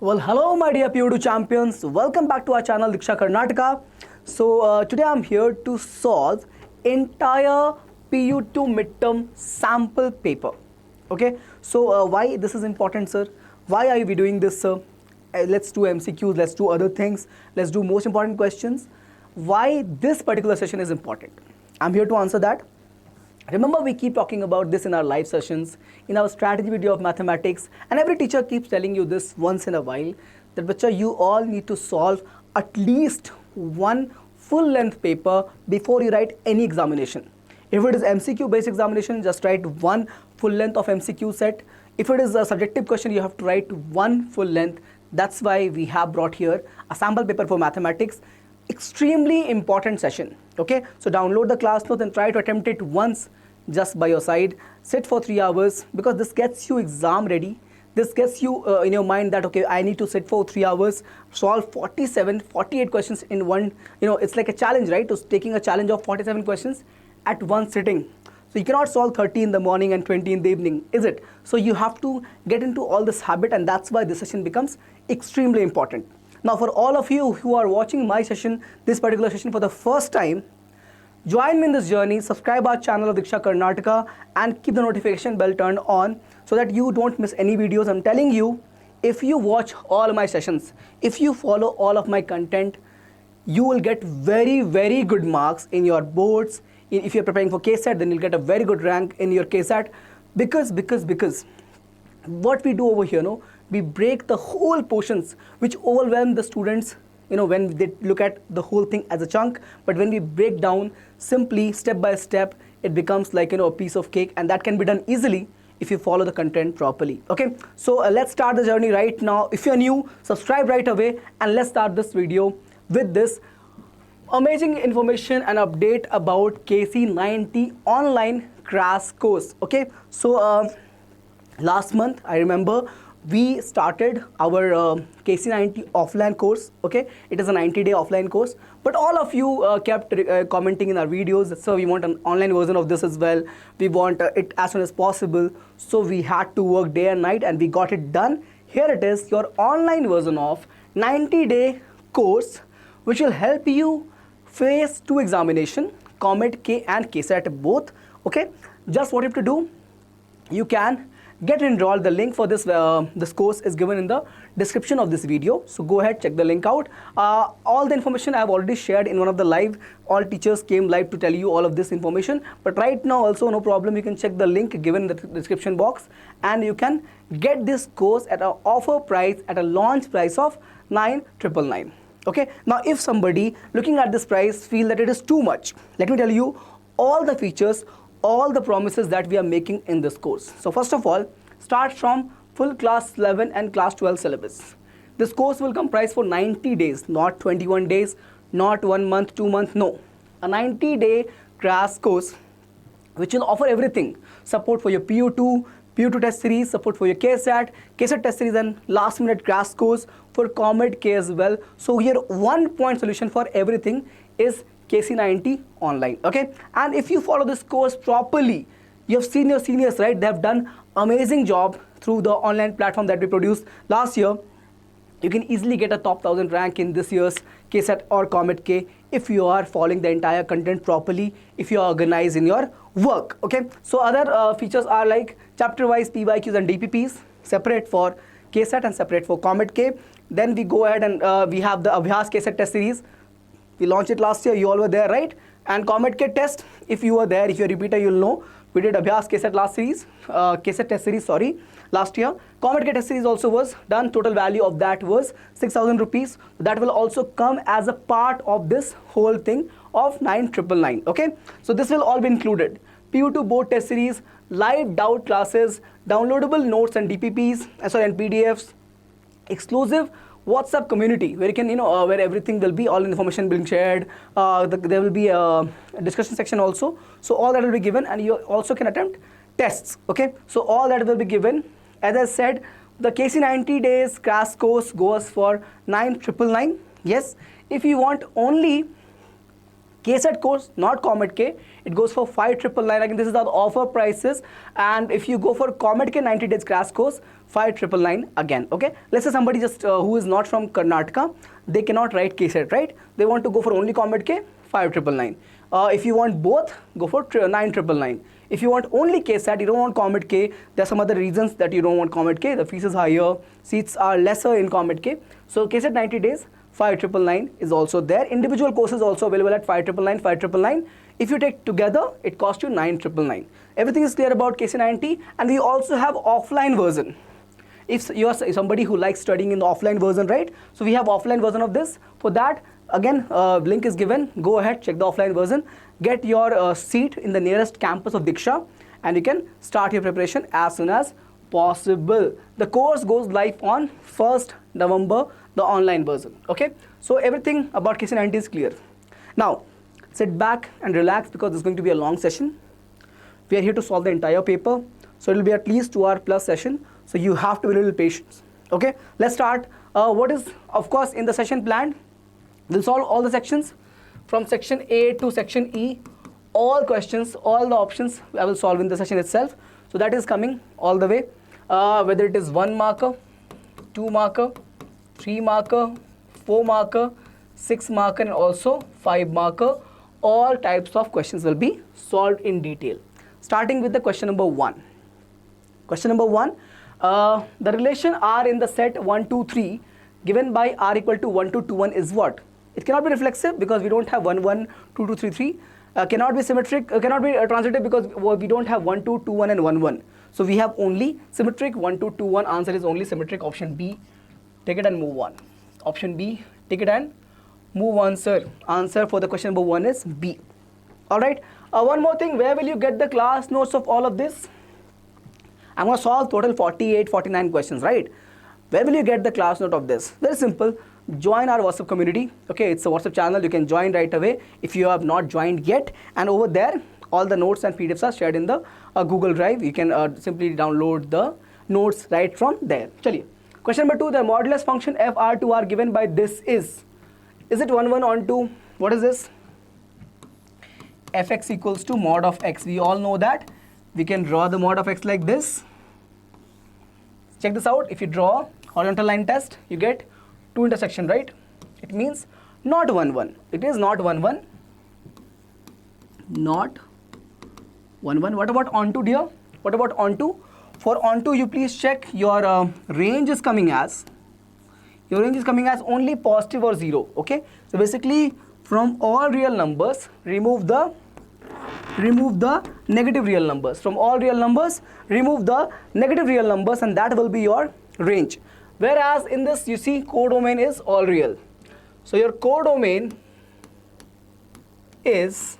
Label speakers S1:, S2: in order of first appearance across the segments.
S1: Well, hello, my dear PO2 champions. Welcome back to our channel, Diksha Karnataka. So, today I'm here to solve entire PU2 midterm sample paper. Okay, so why this is important, sir? Why are we doing this, sir? Let's do MCQs, let's do other things, let's do most important questions. Why this particular session is important? I'm here to answer that. Remember, we keep talking about this in our live sessions, in our strategy video of mathematics, and every teacher keeps telling you this once in a while, that bacha, you all need to solve at least one full length paper before you write any examination. If it is MCQ based examination, just write one full length of MCQ set. If it is a subjective question, you have to write one full length. That's why we have brought here a sample paper for mathematics. Extremely important session. Okay, so download the class notes and try to attempt it once just by your side. Sit for 3 hours, because this gets you exam ready. This gets you in your mind that okay, I need to sit for 3 hours, solve 48 questions in one. It's like a challenge, right? So taking a challenge of 47 questions at one sitting. So you cannot solve 30 in the morning and 20 in the evening, is it? So you have to get into all this habit, and that's why this session becomes extremely important. Now, for all of you who are watching my session, this particular session for the first time, join me in this journey, subscribe our channel of Diksha Karnataka, and keep the notification bell turned on so that you don't miss any videos. I'm telling you, if you watch all my sessions, if you follow all of my content, you will get very, very good marks in your boards. If you're preparing for KSAT, then you'll get a very good rank in your KSAT, because what we do over here, we break the whole portions which overwhelm the students, when they look at the whole thing as a chunk. But when we break down simply step by step, it becomes like a piece of cake, and that can be done easily if you follow the content properly. Okay, so let's start the journey right now. If you're new, subscribe right away, and let's start this video with this amazing information and update about KC90 online crash course. Okay, so last month, I remember, we started our KC90 offline course. Okay, it is a 90-day offline course, but all of you kept commenting in our videos, so we want an online version of this as well. We want it as soon as possible, so we had to work day and night, and we got it done. Here it is, your online version of 90-day course, which will help you face 2 examination, COMEDK and KSAT both. Okay, just what you have to do, you can get enrolled. The link for this course is given in the description of this video, so go ahead, check the link out. All the information I have already shared in one of the live. All teachers came live to tell you all of this information, but right now also, no problem, you can check the link given in the description box, and you can get this course at an offer price, at a launch price of 9,999. Okay, now if somebody looking at this price feel that it is too much, let me tell you all the features, all the promises that we are making in this course. So first of all, start from full class 11 and class 12 syllabus. This course will comprise for 90 days, not 21 days, not 1 month, 2 months, no. A 90-day crash course which will offer everything: support for your PU2 test series, support for your KSAT test series, and last minute crash course for COMEDK as well. So here, 1-point solution for everything is KC90 online. Okay, and if you follow this course properly, you have seen your seniors, right? They have done amazing job through the online platform that we produced last year. You can easily get a top 1000 rank in this year's KSAT or COMEDK if you are following the entire content properly, if you are organized in your work. Okay, so other features are like chapter wise PYQs and DPPs, separate for KSAT and separate for COMEDK. Then we go ahead and we have the Abhyas KSAT test series. We launched it last year, you all were there, right? And COMEDK test, if you were there, if you're a repeater, you'll know. We did Abhyas KSAT test series, last year. COMEDK test series also was done. Total value of that was 6,000 rupees. That will also come as a part of this whole thing of 9,999. Okay, so this will all be included. PU2 board test series, live doubt classes, downloadable notes and DPPs, and PDFs, exclusive WhatsApp community where you can, where everything will be, all information being shared. There will be a discussion section also. So all that will be given, and you also can attempt tests. Okay, so all that will be given. As I said, the KC90 days crash course goes for 9,999. Yes, if you want only KSAT course, not COMEDK, it goes for 5,999. Again, this is the offer prices. And if you go for COMEDK 90 days crash course, 5999 again. Okay, let's say somebody just who is not from Karnataka, they cannot write KSET, right? They want to go for only COMEDK, 5999. If you want both, go for 9999. If you want only KSAT, you don't want COMEDK, there are some other reasons that you don't want COMEDK. The fees is higher, seats are lesser in COMEDK. So KSAT 90 days, 5999 is also there. Individual courses also available at 5999, 5999. If you take together, it costs you 9999. Everything is clear about KSAT 90, and we also have offline version. If you are somebody who likes studying in the offline version, right? So we have offline version of this. For that, again, link is given. Go ahead, check the offline version. Get your seat in the nearest campus of Diksha, and you can start your preparation as soon as possible. The course goes live on 1st November, the online version. Okay, so everything about KSAT 90 is clear. Now, sit back and relax because this is going to be a long session. We are here to solve the entire paper, so it will be at least 2 hour plus session. So you have to be a little patient. Okay, let's start. What is, of course, in the session planned? We'll solve all the sections from section A to section E. All questions, all the options I will solve in the session itself. So that is coming all the way. Whether it is 1 marker, 2 marker, 3 marker, 4 marker, 6 marker, and also 5 marker. All types of questions will be solved in detail. Starting with the question number 1. Question number 1. The relation R in the set 1, 2, 3 given by R equal to 1, 2, 2, 1 is what? It cannot be reflexive because we don't have 1, 1, 2, 2, 3, 3. Cannot be symmetric, cannot be transitive because we don't have 1, 2, 2, 1 and 1, 1. So we have only symmetric 1, 2, 2, 1. Answer is only symmetric. Option B. Take it and move on. Option B. Take it and move on, sir. Answer for the question number 1 is B. Alright. One more thing. Where will you get the class notes of all of this? I'm going to solve total 48, 49 questions, right? Where will you get the class note of this? Very simple. Join our WhatsApp community. Okay, it's a WhatsApp channel. You can join right away if you have not joined yet. And over there, all the notes and PDFs are shared in the Google Drive. You can simply download the notes right from there. Chaliye. Question number 2. The modulus function FR2R given by this is it 1, 1 on 2? What is this? Fx equals to mod of x. We all know that. We can draw the mod of x like this. Check this out. If you draw horizontal line test, you get 2 intersection, right? It means not 1, 1. It is not 1, 1. Not 1, 1. What about onto, dear? What about onto? For onto, you please check your range is coming as. Your range is coming as only positive or 0. Okay. So basically, from all real numbers, remove the negative real numbers. From all real numbers, remove the negative real numbers, and that will be your range. Whereas in this, you see, codomain is all real. So your codomain is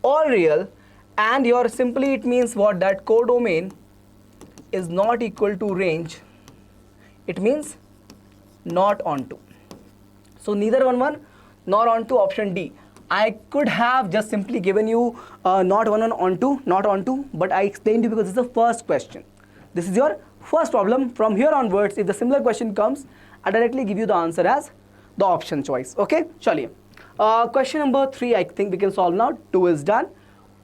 S1: all real, and your simply it means what? That codomain is not equal to range. It means not onto. So neither 1, 1 nor onto. Option D. I could have just simply given you not 1, 1 onto, not onto, but I explained you because this is the first question. This is your first problem. From here onwards, if the similar question comes, I directly give you the answer as the option choice. Okay, chaliye. Question number 3, I think we can solve now. 2 is done.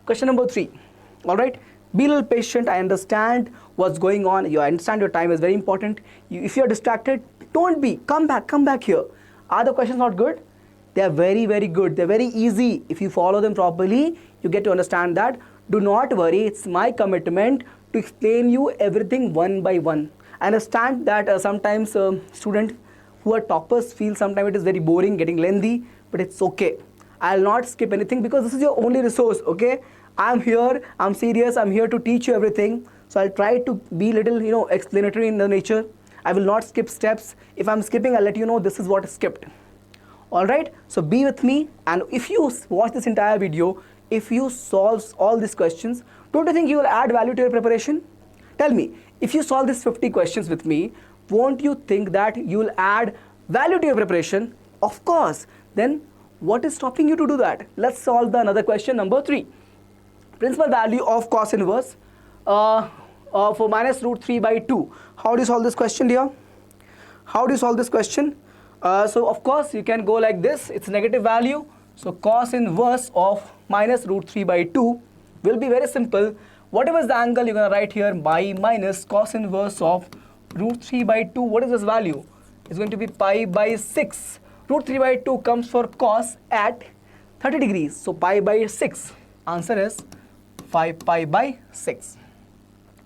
S1: Question number 3. All right. Be a little patient. I understand what's going on. You understand your time is very important. If you're distracted, don't be. Come back here. Are the questions not good? They are very, very good. They're very easy. If you follow them properly, you get to understand that. Do not worry. It's my commitment to explain you everything one by one. I understand that sometimes students who are toppers feel sometimes it is very boring, getting lengthy, but it's okay. I'll not skip anything because this is your only resource, okay? I'm here, I'm serious, I'm here to teach you everything. So I'll try to be little, explanatory in the nature. I will not skip steps. If I'm skipping, I'll let you know this is what is skipped. Alright, so be with me, and if you watch this entire video, if you solve all these questions, don't you think you will add value to your preparation? Tell me, if you solve these 50 questions with me, won't you think that you will add value to your preparation? Of course. Then what is stopping you to do that? Let's solve the another question, number 3. Principal value of cos inverse for minus root 3 by 2. How do you solve this question, dear? How do you solve this question? So of course you can go like this. It's negative value. So cos inverse of minus root 3 by 2 will be very simple. Whatever is the angle, you're going to write here by minus cos inverse of Root 3 by 2, what is this value? It's going to be pi by 6. Root 3 by 2 comes for cos at 30 degrees. So pi by 6. Answer is 5 pi by 6.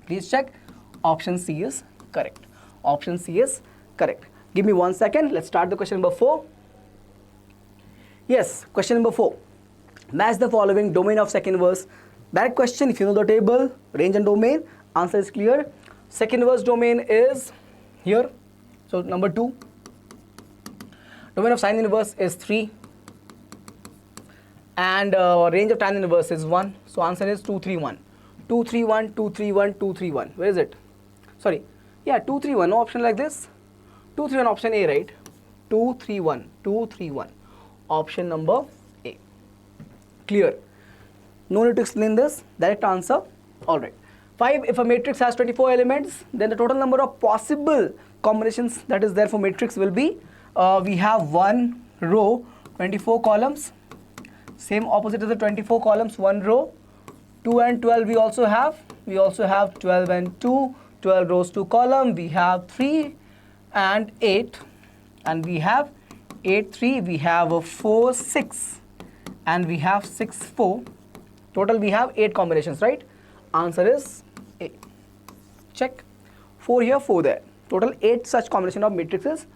S1: Please check. Option C is correct. Option C is correct. Give me 1 second. Let's start the question number 4. Yes, question number 4. Match the following domain of second verse. That question, if you know the table, range and domain, answer is clear. Second verse domain is here. So number 2. Domain of sine inverse is 3. And range of tan inverse is 1. So answer is 2, 3, 1. 2, 3, 1, 2, 3, 1, 2, 3, 1. Where is it? Sorry. Yeah, 2, 3, 1. No option like this. 2, 3, 1 option A, right? 2, 3, 1. 2, 3, 1. Option number A. Clear. No need to explain this. Direct answer. Alright. 5. If a matrix has 24 elements, then the total number of possible combinations that is there for matrix will be, we have 1 row, 24 columns. Same opposite as the 24 columns, 1 row. 2 and 12 we also have. We also have 12 and 2, 12 rows, 2 column. We have 3 and 8. And we have 8, 3. We have a 4, 6. And we have 6, 4. Total we have 8 combinations, right? Answer is A. Check. 4 here, 4 there. Total 8 such combination of matrices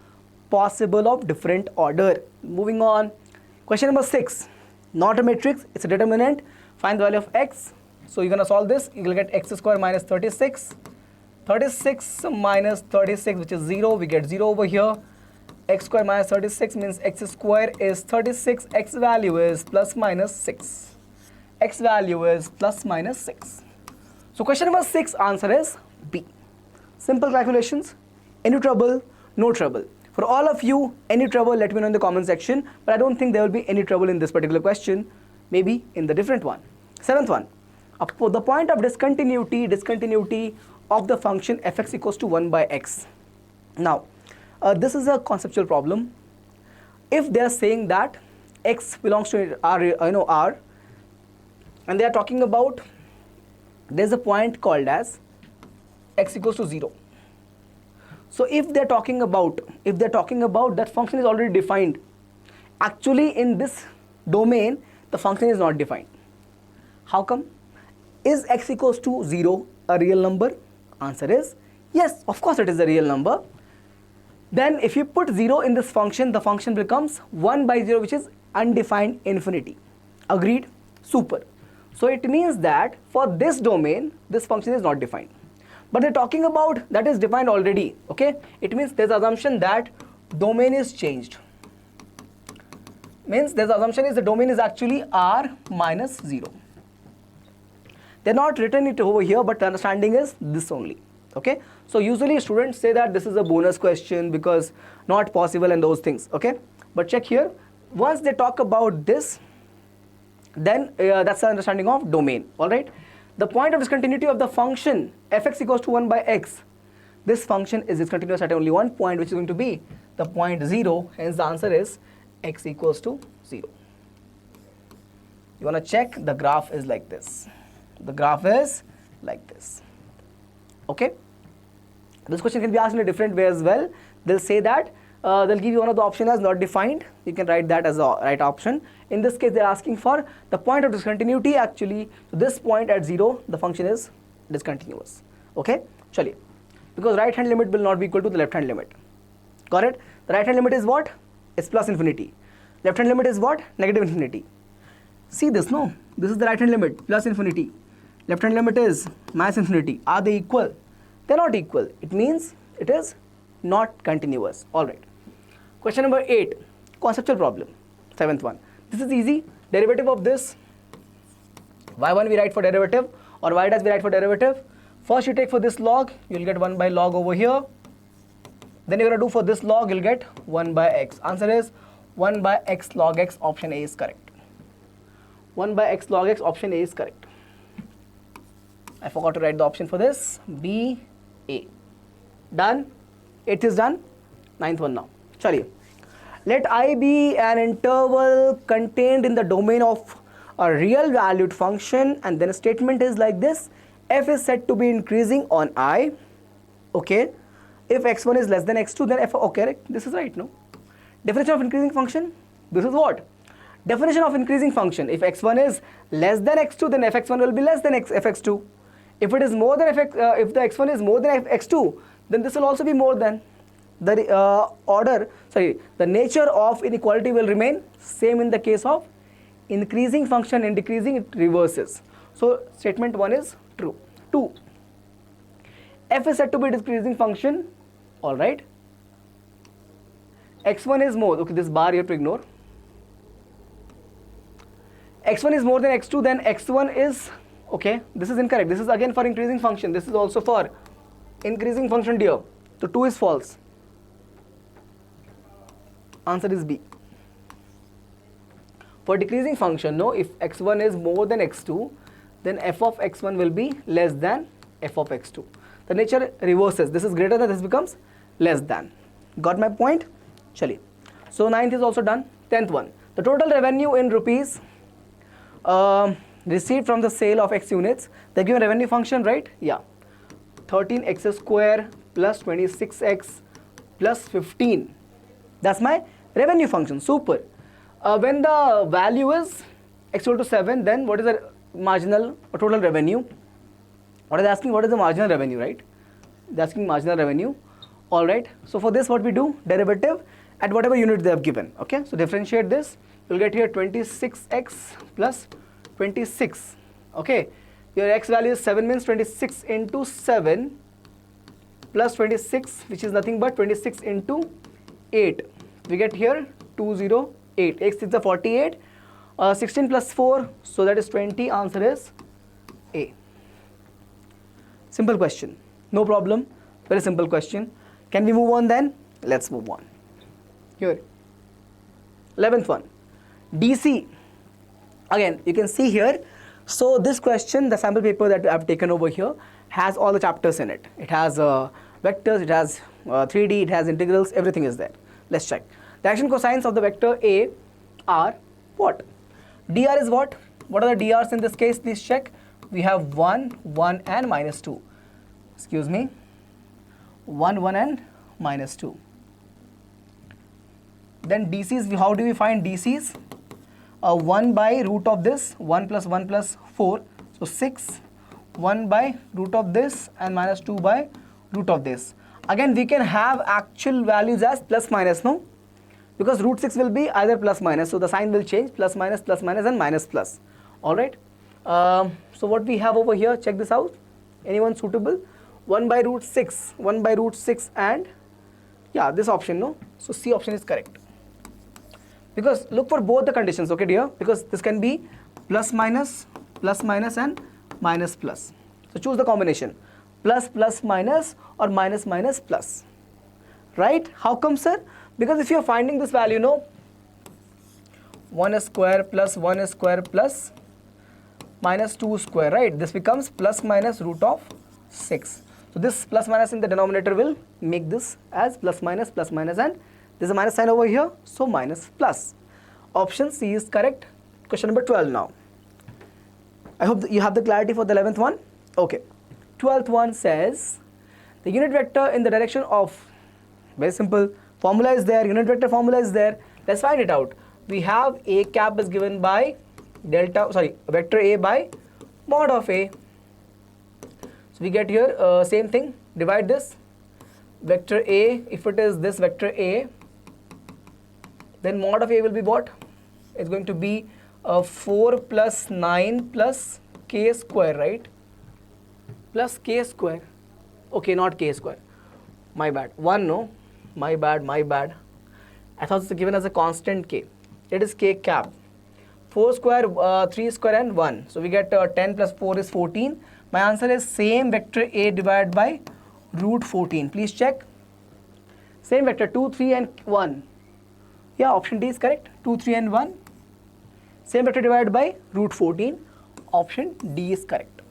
S1: possible of different order. Moving on. Question number 6. Not a matrix, it's a determinant. Find the value of x. So you're going to solve this. You will get x square minus 36. 36 minus 36, which is 0. We get 0 over here. X square minus 36 means x square is 36. X value is plus minus 6. X value is plus minus 6. So question number 6 answer is B. Simple calculations. Any trouble? No trouble. For all of you, any trouble, let me know in the comment section. But I don't think there will be any trouble in this particular question. Maybe in the different one. 7th one. The point of discontinuity of the function fx equals to 1 by x. Now, this is a conceptual problem. If they are saying that x belongs to R, and they are talking about there's a point called as x equals to 0. So if they're talking about that function is already defined, actually in this domain the function is not defined. How come? Is x equals to 0 a real number? Answer is yes, of course it is a real number. Then if you put 0 in this function, the function becomes 1 by 0, which is undefined infinity. Agreed? Super. So it means that for this domain, this function is not defined. But they're talking about that is defined already. Okay? It means there's assumption that domain is changed. Means there's assumption is the domain is actually R minus 0. They're not written it over here, but the understanding is this only. Okay? So usually students say that this is a bonus question because not possible and those things. Okay? But check here. Once they talk about this, then that's the understanding of domain. Alright? The point of discontinuity of the function fx equals to 1 by x. This function is discontinuous at only one point, which is going to be the point 0. Hence the answer is x equals to 0. You want to check? The graph is like this. The graph is like this. Okay? This question can be asked in a different way as well. They'll say that they'll give you one of the option as not defined. You can write that as a right option. In this case, they're asking for the point of discontinuity. Actually, this point at 0, the function is discontinuous. Okay? Chaliye. Because right hand limit will not be equal to the left hand limit. Got it? The right hand limit is what? It's plus infinity. Left hand limit is what? Negative infinity. See this, no? This is the right hand limit, plus infinity. Left hand limit is minus infinity. Are they equal? They're not equal. It means it is not continuous. Alright. Question number 8. Conceptual problem. 7th one. This is easy. Derivative of this. y1 we write for derivative, or y dash we write for derivative. First you take for this log, you'll get 1 by log over here. Then you're going to do for this log, you'll get 1 by x. Answer is 1 by x log x. Option A is correct. 1 by x log x. Option A is correct. I forgot to write the option for this. B, A. Done. 8th is done. 9th one now. Chaliye. Let I be an interval contained in the domain of a real valued function, and then a statement is like this. F is said to be increasing on I. Okay. If x1 is less than x2, then f, okay, right? This is right, no? Definition of increasing function, this is what? Definition of increasing function, if x1 is less than x2, then fx1 will be less than fx2. If it is more than if the x1 is more than x2, then this will also be more than. The the nature of inequality will remain same in the case of increasing function. In decreasing, it reverses. So statement 1 is true. 2, f is said to be a decreasing function, alright. x1 is more, okay, this bar you have to ignore. x1 is more than x2, then x1 is, okay, this is incorrect. This is again for increasing function. This is also for increasing function, dear. So 2 is false. Answer is B. For decreasing function, no, if x1 is more than x2, then f of x1 will be less than f of x2. The nature reverses. This is greater than, this becomes less than. Got my point? Chali. So 9th is also done. 10th one. The total revenue in rupees received from the sale of x units. They give a revenue function, right? Yeah. 13x square plus 26x plus 15. That's my revenue function. Super. When the value is x equal to 7, then what is the marginal or total revenue? What is asking? What is the marginal revenue, right? They're asking marginal revenue. All right. So for this, what we do? Derivative at whatever unit they have given. Okay. So differentiate this. You'll get here 26x plus 26. Okay. Your x value is 7, means 26 into 7 plus 26, which is nothing but 26 into 8. We get here 208. X is the 48. 16 plus 4, so that is 20. Answer is A. Simple question. No problem. Very simple question. Can we move on then? Let's move on. Here. 11th one. DC. Again, you can see here. So this question, the sample paper that I have taken over here, has all the chapters in it. It has vectors, it has 3D, it has integrals, everything is there. Let's check. The action cosines of the vector A are what? dr is what? What are the dr's in this case? Please check. We have 1, 1 and minus 2. Excuse me. 1, 1 and minus 2. Then DC's, how do we find DC's? 1 by root of this, 1 plus 1 plus 4. So 6, 1 by root of this and minus 2 by root of this. Again, we can have actual values as plus minus, no? Because root 6 will be either plus minus, so the sign will change, plus minus and minus plus. Alright. So what we have over here, check this out. Anyone suitable? 1 by root 6, 1 by root 6 and, yeah, this option, no? So C option is correct. Because look for both the conditions, okay dear? Because this can be plus minus and minus plus. So choose the combination. Plus plus minus or minus minus plus. Right? How come, sir? Because if you are finding this value, no, 1 square plus 1 square plus minus 2 square, right? This becomes plus minus root of 6. So this plus minus in the denominator will make this as plus minus and there's a minus sign over here, so minus plus. Option C is correct. Question number 12 now. I hope that you have the clarity for the 11th one. Okay. 12th one says the unit vector in the direction of, very simple, formula is there, unit vector formula is there. Let's find it out. We have A cap is given by vector A by mod of A. So we get here same thing, divide this. Vector A, if it is this vector A, then mod of A will be what? It's going to be 4 plus 9 plus k square, right? Plus k square. Okay, not k square. My bad. 1, no? My bad. I thought it's given as a constant k. It is k cap. 4 square, 3 square and 1. So we get 10 plus 4 is 14. My answer is same vector A divided by root 14. Please check. Same vector 2, 3 and 1. Yeah, option D is correct. 2, 3 and 1. Same vector divided by root 14. Option D is correct.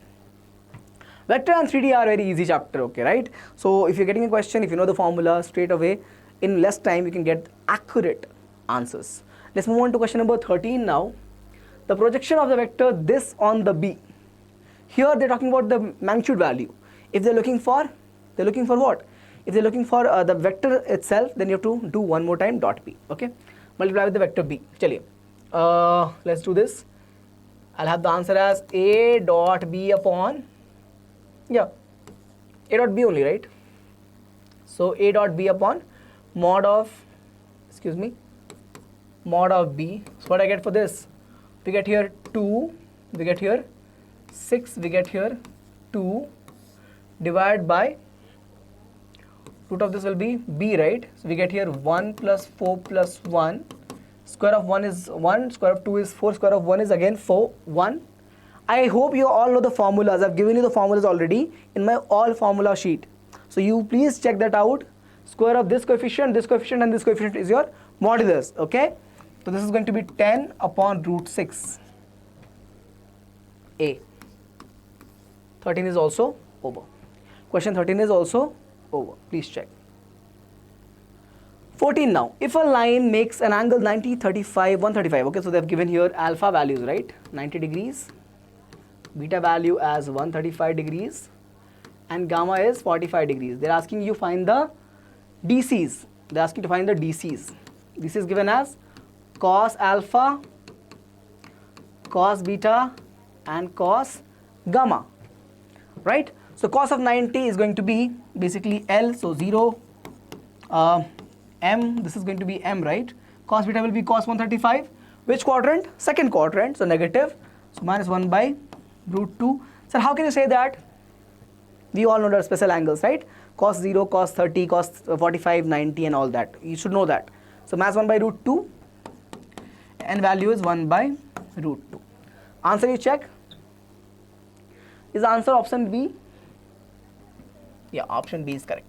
S1: Vector and 3D are very easy chapter, okay, right? So if you're getting a question, if you know the formula straight away, in less time you can get accurate answers. Let's move on to question number 13 now. The projection of the vector this on the B. Here they're talking about the magnitude value. If they're looking for what? If they're looking for the vector itself, then you have to do one more time dot b. Okay, multiply with the vector b. Chaliye, let's do this. I'll have the answer as a dot b upon, yeah, a dot b only, right? So a dot b upon mod of, excuse me, mod of b. So what I get for this? We get here 2, we get here 6, we get here 2, divided by root of this will be b, right? So we get here 1 plus 4 plus 1. Square of 1 is 1, square of 2 is 4, square of 1 is again 4, 1. I hope you all know the formulas. I've given you the formulas already in my all formula sheet. So you please check that out. Square of this coefficient, and this coefficient is your modulus, okay? So this is going to be 10 upon root 6. A. 13 is also over. Question 13 is also over. Please check. 14 now. If a line makes an angle 90, 35, 135. Okay, so they have given here alpha values, right? 90 degrees. Beta value as 135 degrees. And gamma is 45 degrees. They're asking you find the DCs. They're asking to find the DCs. This is given as cos alpha, cos beta, and cos gamma, right? So cos of 90 is going to be basically L, so 0, M, this is going to be M, right? Cos beta will be cos 135. Which quadrant? Second quadrant, so negative. So minus 1 by root 2. So how can you say that? We all know the special angles, right? Cos 0, cos 30, cos 45, 90 and all that. You should know that. So minus 1 by root 2 and value is 1 by root 2. Answer you check. Is the answer option B? Yeah, option B is correct.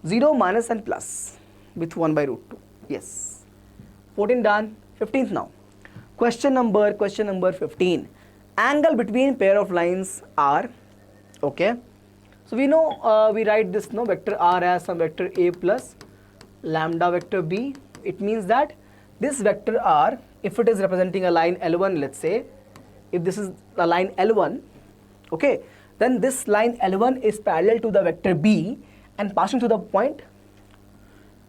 S1: 0, minus and plus with 1 by root 2. Yes. 14 done. 15th now. Question number 15. Angle between pair of lines R. Okay. So we know we write this vector R as some vector A plus lambda vector B. It means that this vector R, if it is representing a line L1, let's say, if this is a line L1, okay, then this line L1 is parallel to the vector B and passing to the point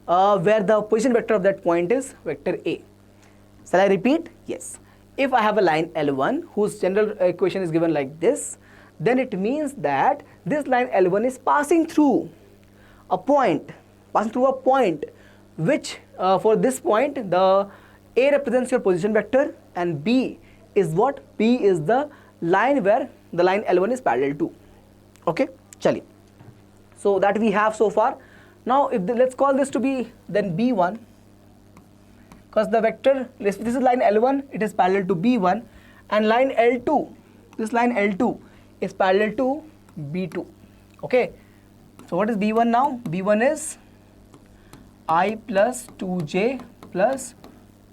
S1: where the position vector of that point is vector A. Shall I repeat? Yes. If I have a line L1 whose general equation is given like this, then it means that this line L1 is passing through a point, which for this point the A represents your position vector and B is what? B is the line where the line L1 is parallel to. Okay, chali. So that we have so far. Now if let's call this to be then B1, because the vector, this is line L1, it is parallel to B1, and line L2, this line L2 is parallel to B2. Okay, so what is B1 now? B1 is I plus 2j plus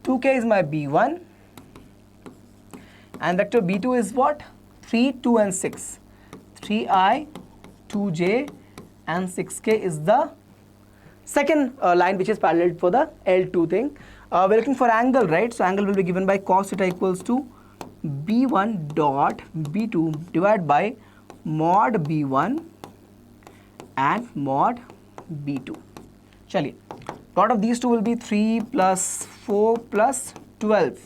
S1: 2k is my B1, and vector B2 is what? 3, 2 and 6. 3i, 2j and 6k is the second line which is parallel for the L2 thing. We're looking for angle, right? So angle will be given by cos theta equals to B1 dot B2 divided by mod B1 and mod B2. Chaliye. Dot of these two will be 3 plus 4 plus 12,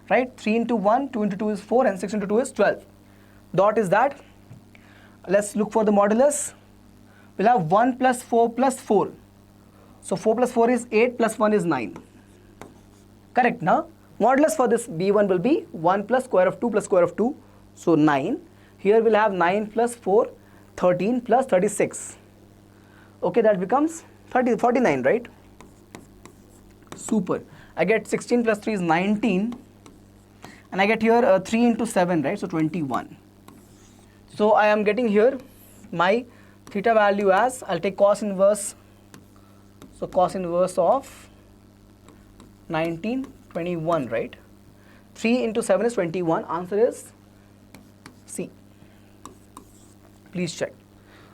S1: right? 3 into 1, 2 into 2 is 4 and 6 into 2 is 12. Dot is that. Let's look for the modulus. We'll have 1 plus 4 plus 4. So 4 plus 4 is 8 plus 1 is 9. Correct, now? Modulus for this B1 will be 1 plus square of 2 plus square of 2. So 9. Here we'll have 9 plus 4, 13 plus 36. Okay, that becomes 49, right? Super. I get 16 plus 3 is 19. And I get here 3 into 7, right? So 21. So I am getting here my theta value as, I'll take cos inverse. So cos inverse of 19, 21, right? 3 into 7 is 21. Answer is C. Please check.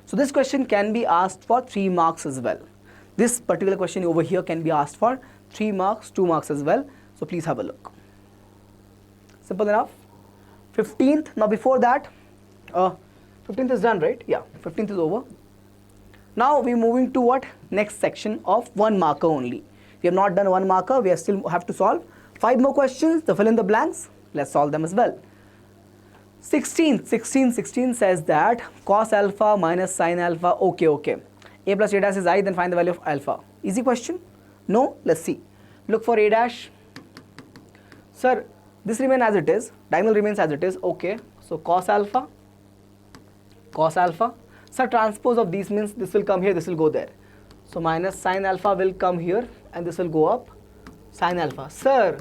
S1: So this question can be asked for 3 marks as well. This particular question over here can be asked for 3 marks, 2 marks as well. So please have a look. Simple enough. 15th. Now before that, 15th is done, right? Yeah, 15th is over. Now we're moving to what? Next section of one marker only. We have not done one marker, we still have to solve 5 more questions, the fill in the blanks. Let's solve them as well. 16 says that cos alpha minus sin alpha. Okay. A plus a dash is I, then find the value of alpha. Easy question? No? Let's see. Look for a dash. Sir, this remains as it is. Diagonal remains as it is. Okay. So cos alpha. Sir, transpose of these means this will come here, this will go there. So minus sin alpha will come here and this will go up sin alpha. Sir,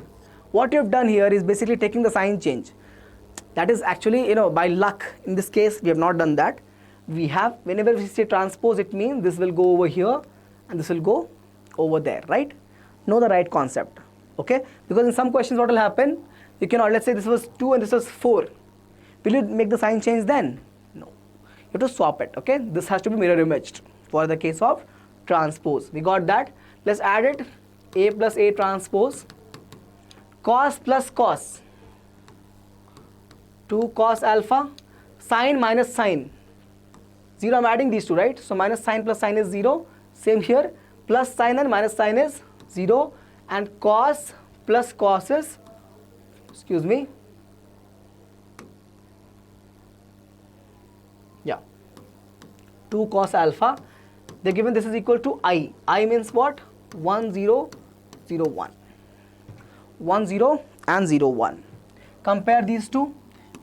S1: what you have done here is basically taking the sign change. That is actually, by luck. In this case, we have not done that. We have, whenever we say transpose, it means this will go over here and this will go over there, right? Know the right concept, okay? Because in some questions, what will happen? You cannot, let's say this was 2 and this was 4. Will you make the sign change then? No. You have to swap it, okay? This has to be mirror imaged for the case of transpose. We got that. Let's add it. A plus A transpose. Cos plus cos. 2 cos alpha. Sin minus sin. 0, I'm adding these two, right? So minus sin plus sin is 0. Same here. Plus sin and minus sin is 0. And cos plus cos is, 2 cos alpha. They're given this is equal to I. I means what? 1, 0, 0, 1. 1, 0 and 0, 1. Compare these two.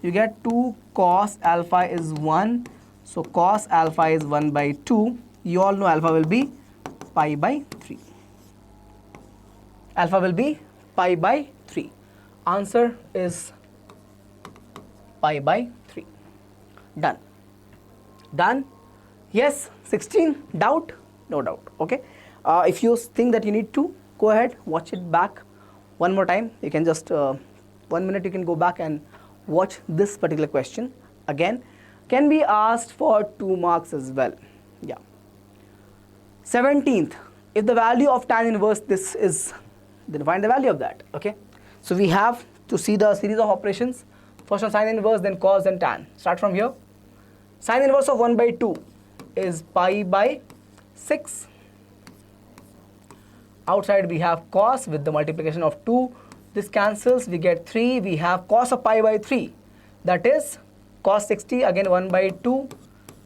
S1: You get 2 cos alpha is 1. So cos alpha is 1 by 2. You all know alpha will be pi by 3. Alpha will be pi by 3. Answer is pi by 3. Done. Done? Yes, 16. Doubt? No doubt. Okay. If you think that you need to, go ahead, watch it back one more time. You can just 1 minute you can go back and watch this particular question again. Can be asked for 2 marks as well. Yeah. 17th, if the value of tan inverse this is, then find the value of that. Okay. So we have to see the series of operations. First on sin inverse, then cos, then tan. Start from here. Sin inverse of 1 by 2 is pi by 6. Outside we have cos with the multiplication of 2. This cancels, we get 3. We have cos of pi by 3. That is cos 60, again 1 by 2.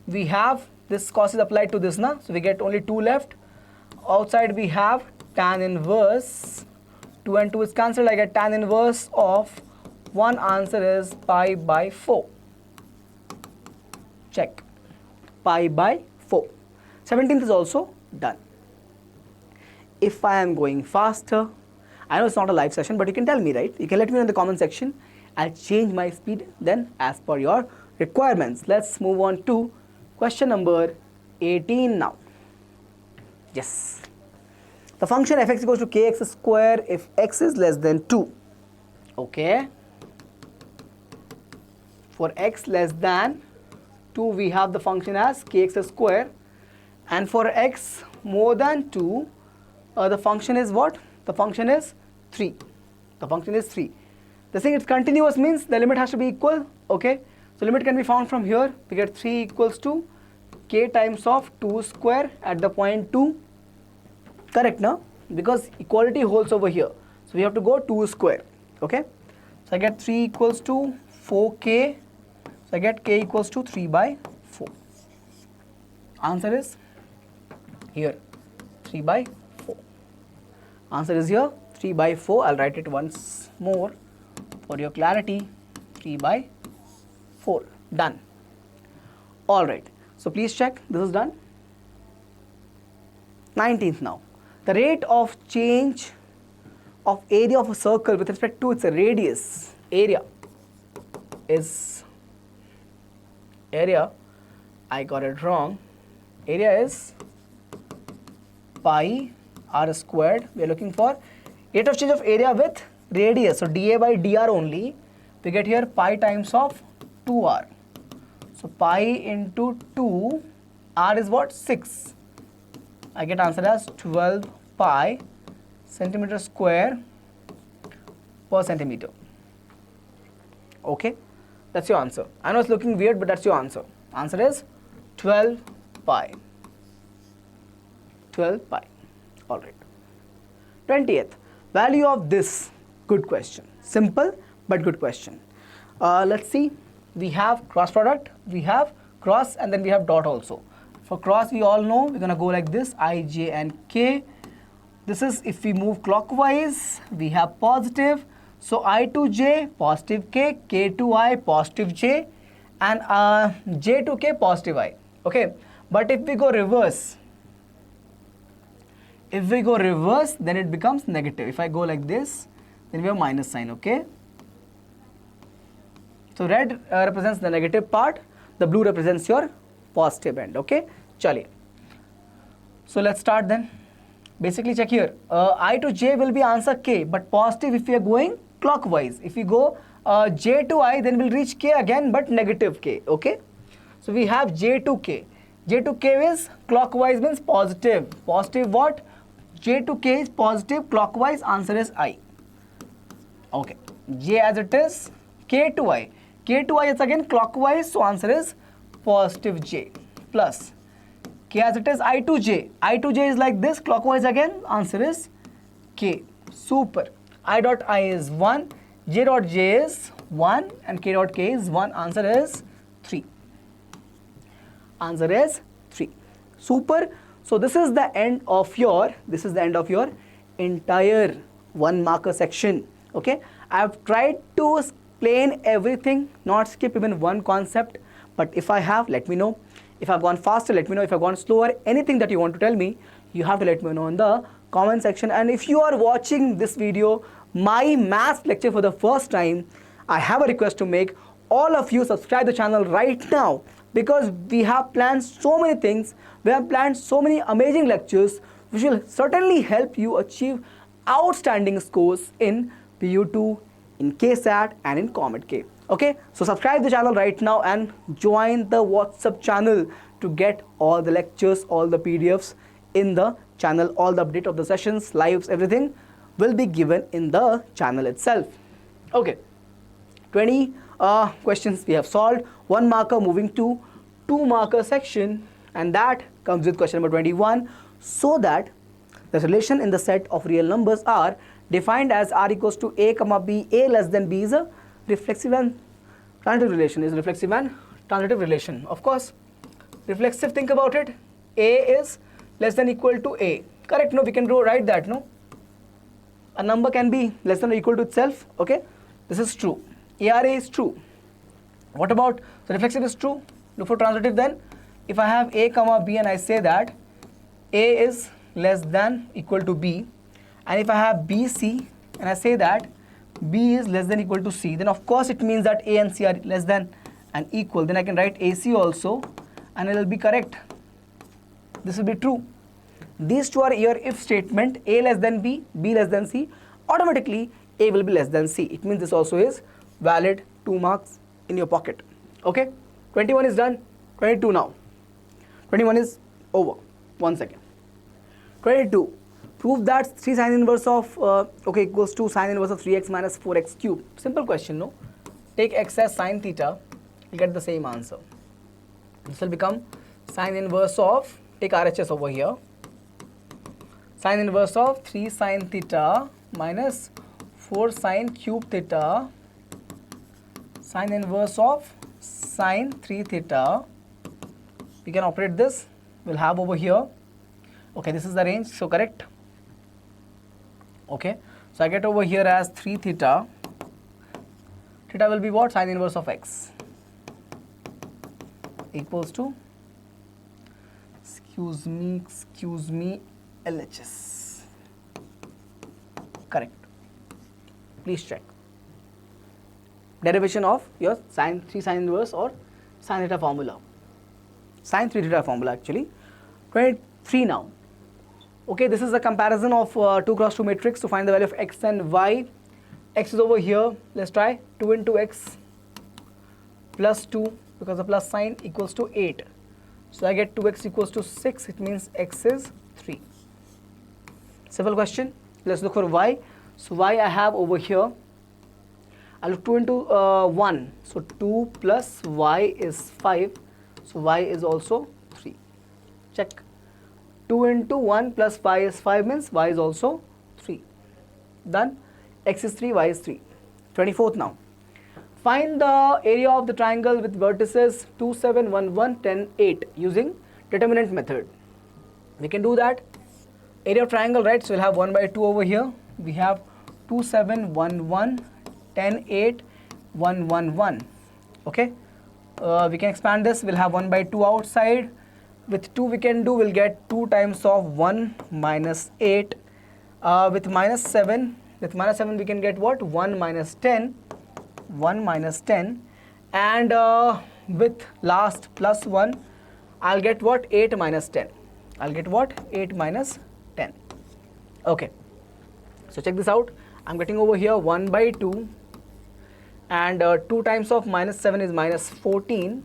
S1: We have this cos is applied to this now, so we get only 2 left. Outside we have tan inverse. 2 and 2 is cancelled. I get tan inverse of 1. Answer is pi by 4. Check. Pi by 4. 17th is also done. If I am going faster, I know it's not a live session, but you can tell me, right? You can let me know in the comment section. I'll change my speed then as per your requirements. Let's move on to question number 18 now. Yes. The function f(x) equals to kx square if x is less than 2. Okay. For x less than 2, we have the function as kx square. And for x more than 2, the function is what? The function is 3. The function is 3. The thing it's continuous means the limit has to be equal. Okay. So limit can be found from here. We get 3 equals to k times of 2 square at the point 2. Correct, no? Because equality holds over here. So we have to go 2 square. Okay. So I get 3 equals to 4k. So I get k equals to 3 by 4. Answer is here 3 by 4. Answer is here 3 by 4. I'll write it once more for your clarity. 3 by 4. Done. Alright. So please check. This is done. 19th now. The rate of change of area of a circle with respect to its radius, area, I got it wrong. Area is pi r squared. We are looking for rate of change of area with radius. So dA by dr only. We get here pi times of 2r. So pi into 2, r is what? 6. I get answer as 12 pi centimeter square per centimeter. Okay, that's your answer. I know it's looking weird, but that's your answer. Answer is 12 pi. 12 pi. All right. 20th, value of this. Good question. Simple but good question. Let's see. We have cross product, we have cross, and then we have dot also. For cross, we all know we're gonna go like this: I, j, and k. This is if we move clockwise, we have positive. So I to j, positive k to I, positive j, and j to k, positive I. Okay. But if we go reverse, then it becomes negative. If I go like this, then we have minus sign. Okay. So red represents the negative part, the blue represents your positive end. Okay, chaliye. So let's start then. Basically check here, I to j will be answer k, but positive if we are going clockwise. If we go j to I, then we'll reach k again, but negative k. Okay, so we have j to k. J to k is clockwise, means positive. Positive what? J to k is positive, clockwise, answer is I. Okay, j as it is, k to I. K to I is again clockwise, so answer is positive j, plus k as it is, I to j. I to j is like this, clockwise again, answer is k. Super. I dot I is 1, j dot j is 1, and k dot k is 1, answer is 3. Answer is 3. Super. So this is the end of your entire 1 marker section. Okay, I have tried to explain everything, not skip even one concept, but if I have, let me know. If I've gone faster, let me know. If I've gone slower, anything that you want to tell me, you have to let me know in the comment section. And if you are watching this video, my maths lecture for the first time, I have a request to make. All of you subscribe the channel right now, because we have planned so many things. We have planned so many amazing lectures which will certainly help you achieve outstanding scores in PU2, in KSAT, and in Comet K. Okay, so subscribe the channel right now and join the WhatsApp channel to get all the lectures, all the PDFs in the channel. All the update of the sessions, lives, everything will be given in the channel itself. Okay, 20 questions we have solved. 1 marker moving to 2 marker section, and that comes with question number 21. So that the relation in the set of real numbers are defined as r equals to a comma b, a less than b is a reflexive and transitive relation. Is reflexive and transitive relation. Of course, reflexive, think about it. A is less than equal to a. Correct? No, we can write that. No, a number can be less than or equal to itself. Okay, this is true. ARA is true. What about, so reflexive is true. Look for transitive then. If I have a comma b and I say that a is less than equal to b, and if I have bc and I say that b is less than equal to c, then of course it means that a and c are less than and equal. Then I can write AC also, and it will be correct. This will be true. These two are your if statement. A less than b, b less than c. Automatically a will be less than c. It means this also is valid. 2 marks in your pocket. Okay, 21 is done. 22 now. 21 is over. 1 second. 22. Prove that 3 sine inverse of equals to sine inverse of 3x minus 4x cube. Simple question, no? Take x as sine theta, you get the same answer. This will become sine inverse of, take RHS over here, sine inverse of 3 sine theta minus 4 sine cube theta, sine inverse of sine 3 theta. We can operate this. We'll have over here. Okay, this is the range, so correct. Okay, so I get over here as 3 theta. Theta will be what? Sine inverse of x equals to, excuse me, LHS. Correct. Please check. Derivation of your sine 3 sine inverse or sine theta formula. Sine 3 theta formula actually. 23 now. Okay, this is a comparison of 2 cross 2 matrix to find the value of x and y. X is over here. Let's try 2 into x plus 2, because the plus sign equals to 8. So I get 2x equals to 6. It means x is 3. Simple question. Let's look for y. So y I have over here. I'll look 2 into 1. So 2 plus y is 5. So y is also 3. Check. 2 into 1 plus 5 is 5 means y is also 3. Done. X is 3, y is 3. 24th now. Find the area of the triangle with vertices 2, 7, 1, 1, 10, 8 using determinant method. We can do that. Area of triangle, right? So we'll have 1 by 2 over here. We have 2, 7, 1, 1, 10, 8, 1, 1, 1. Okay. We can expand this. We'll have 1 by 2 outside. With 2 we can do, we'll get 2 times of 1 minus 8. With minus 7 we can get what? 1 minus 10. 1 minus 10. And with last plus 1, I'll get what? 8 minus 10. I'll get what? 8 minus 10. Okay. So check this out. I'm getting over here 1 by 2. And 2 times of minus 7 is minus 14.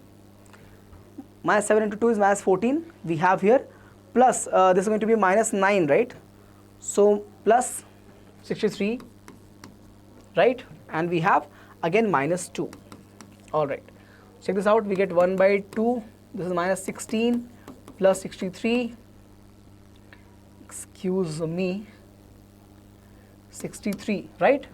S1: Minus 7 into 2 is minus 14. We have here plus, this is going to be minus 9, right? So plus 63, right? And we have again minus 2. Alright. Check this out. We get 1 by 2. This is minus 16 plus 63. Excuse me. 63, right?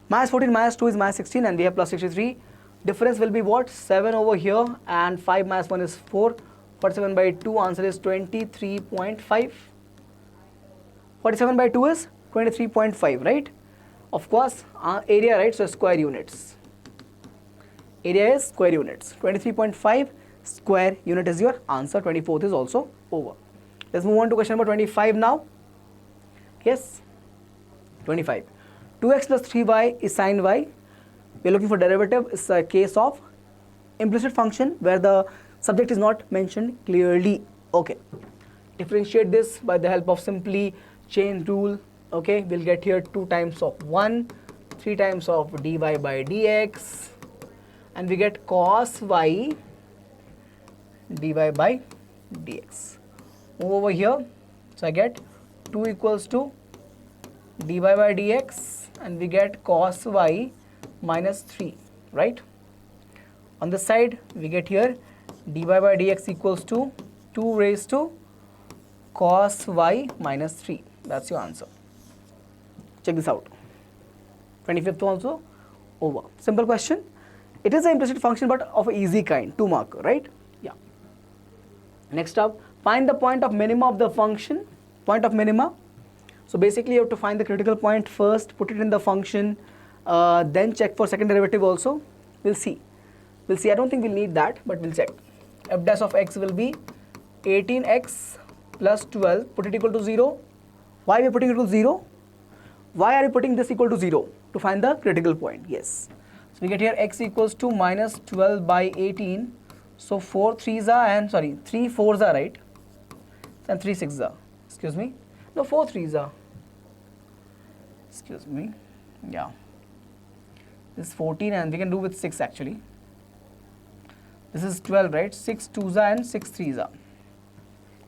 S1: Minus 14 minus 2 is minus 16 and we have plus 63. Difference will be what? 7 over here and 5 minus 1 is 4. 47 by 2, answer is 23.5. 47 by 2 is 23.5, right? Of course, area, right? So square units. Area is square units. 23.5 square unit is your answer. 24th is also over. Let's move on to question number 25 now. Yes, 25. 2x plus 3y is sin y. We are looking for derivative. It's a case of implicit function where the subject is not mentioned clearly. Okay. Differentiate this by the help of simply chain rule. Okay. We'll get here 2 times of 1, 3 times of dy by dx, and we get cos y dy by dx. Move over here. So I get 2 equals to dy by dx, and we get cos y minus 3, right? On this side we get here dy by dx equals to 2 raised to cos y minus 3. That's your answer. Check this out. 25th also over. Simple question. It is an implicit function but of an easy kind, 2 mark, right? Yeah. Next up, find the point of minima of the function. Point of minima. So basically you have to find the critical point first, put it in the function, then check for second derivative also. We'll see. I don't think we'll need that, but we'll check. F dash of x will be 18x plus 12. Put it equal to 0. Why are we putting it to 0? Why are we putting this equal to 0? To find the critical point. Yes. So we get here x equals to minus 12 by 18. So 4 3s are, and sorry, 3 4s are, right? And 3 6s are. Excuse me. No, 4 3s are. Excuse me. Yeah. This is 14 and we can do with 6 actually. This is 12, right? 6 2s are and 6 3s are.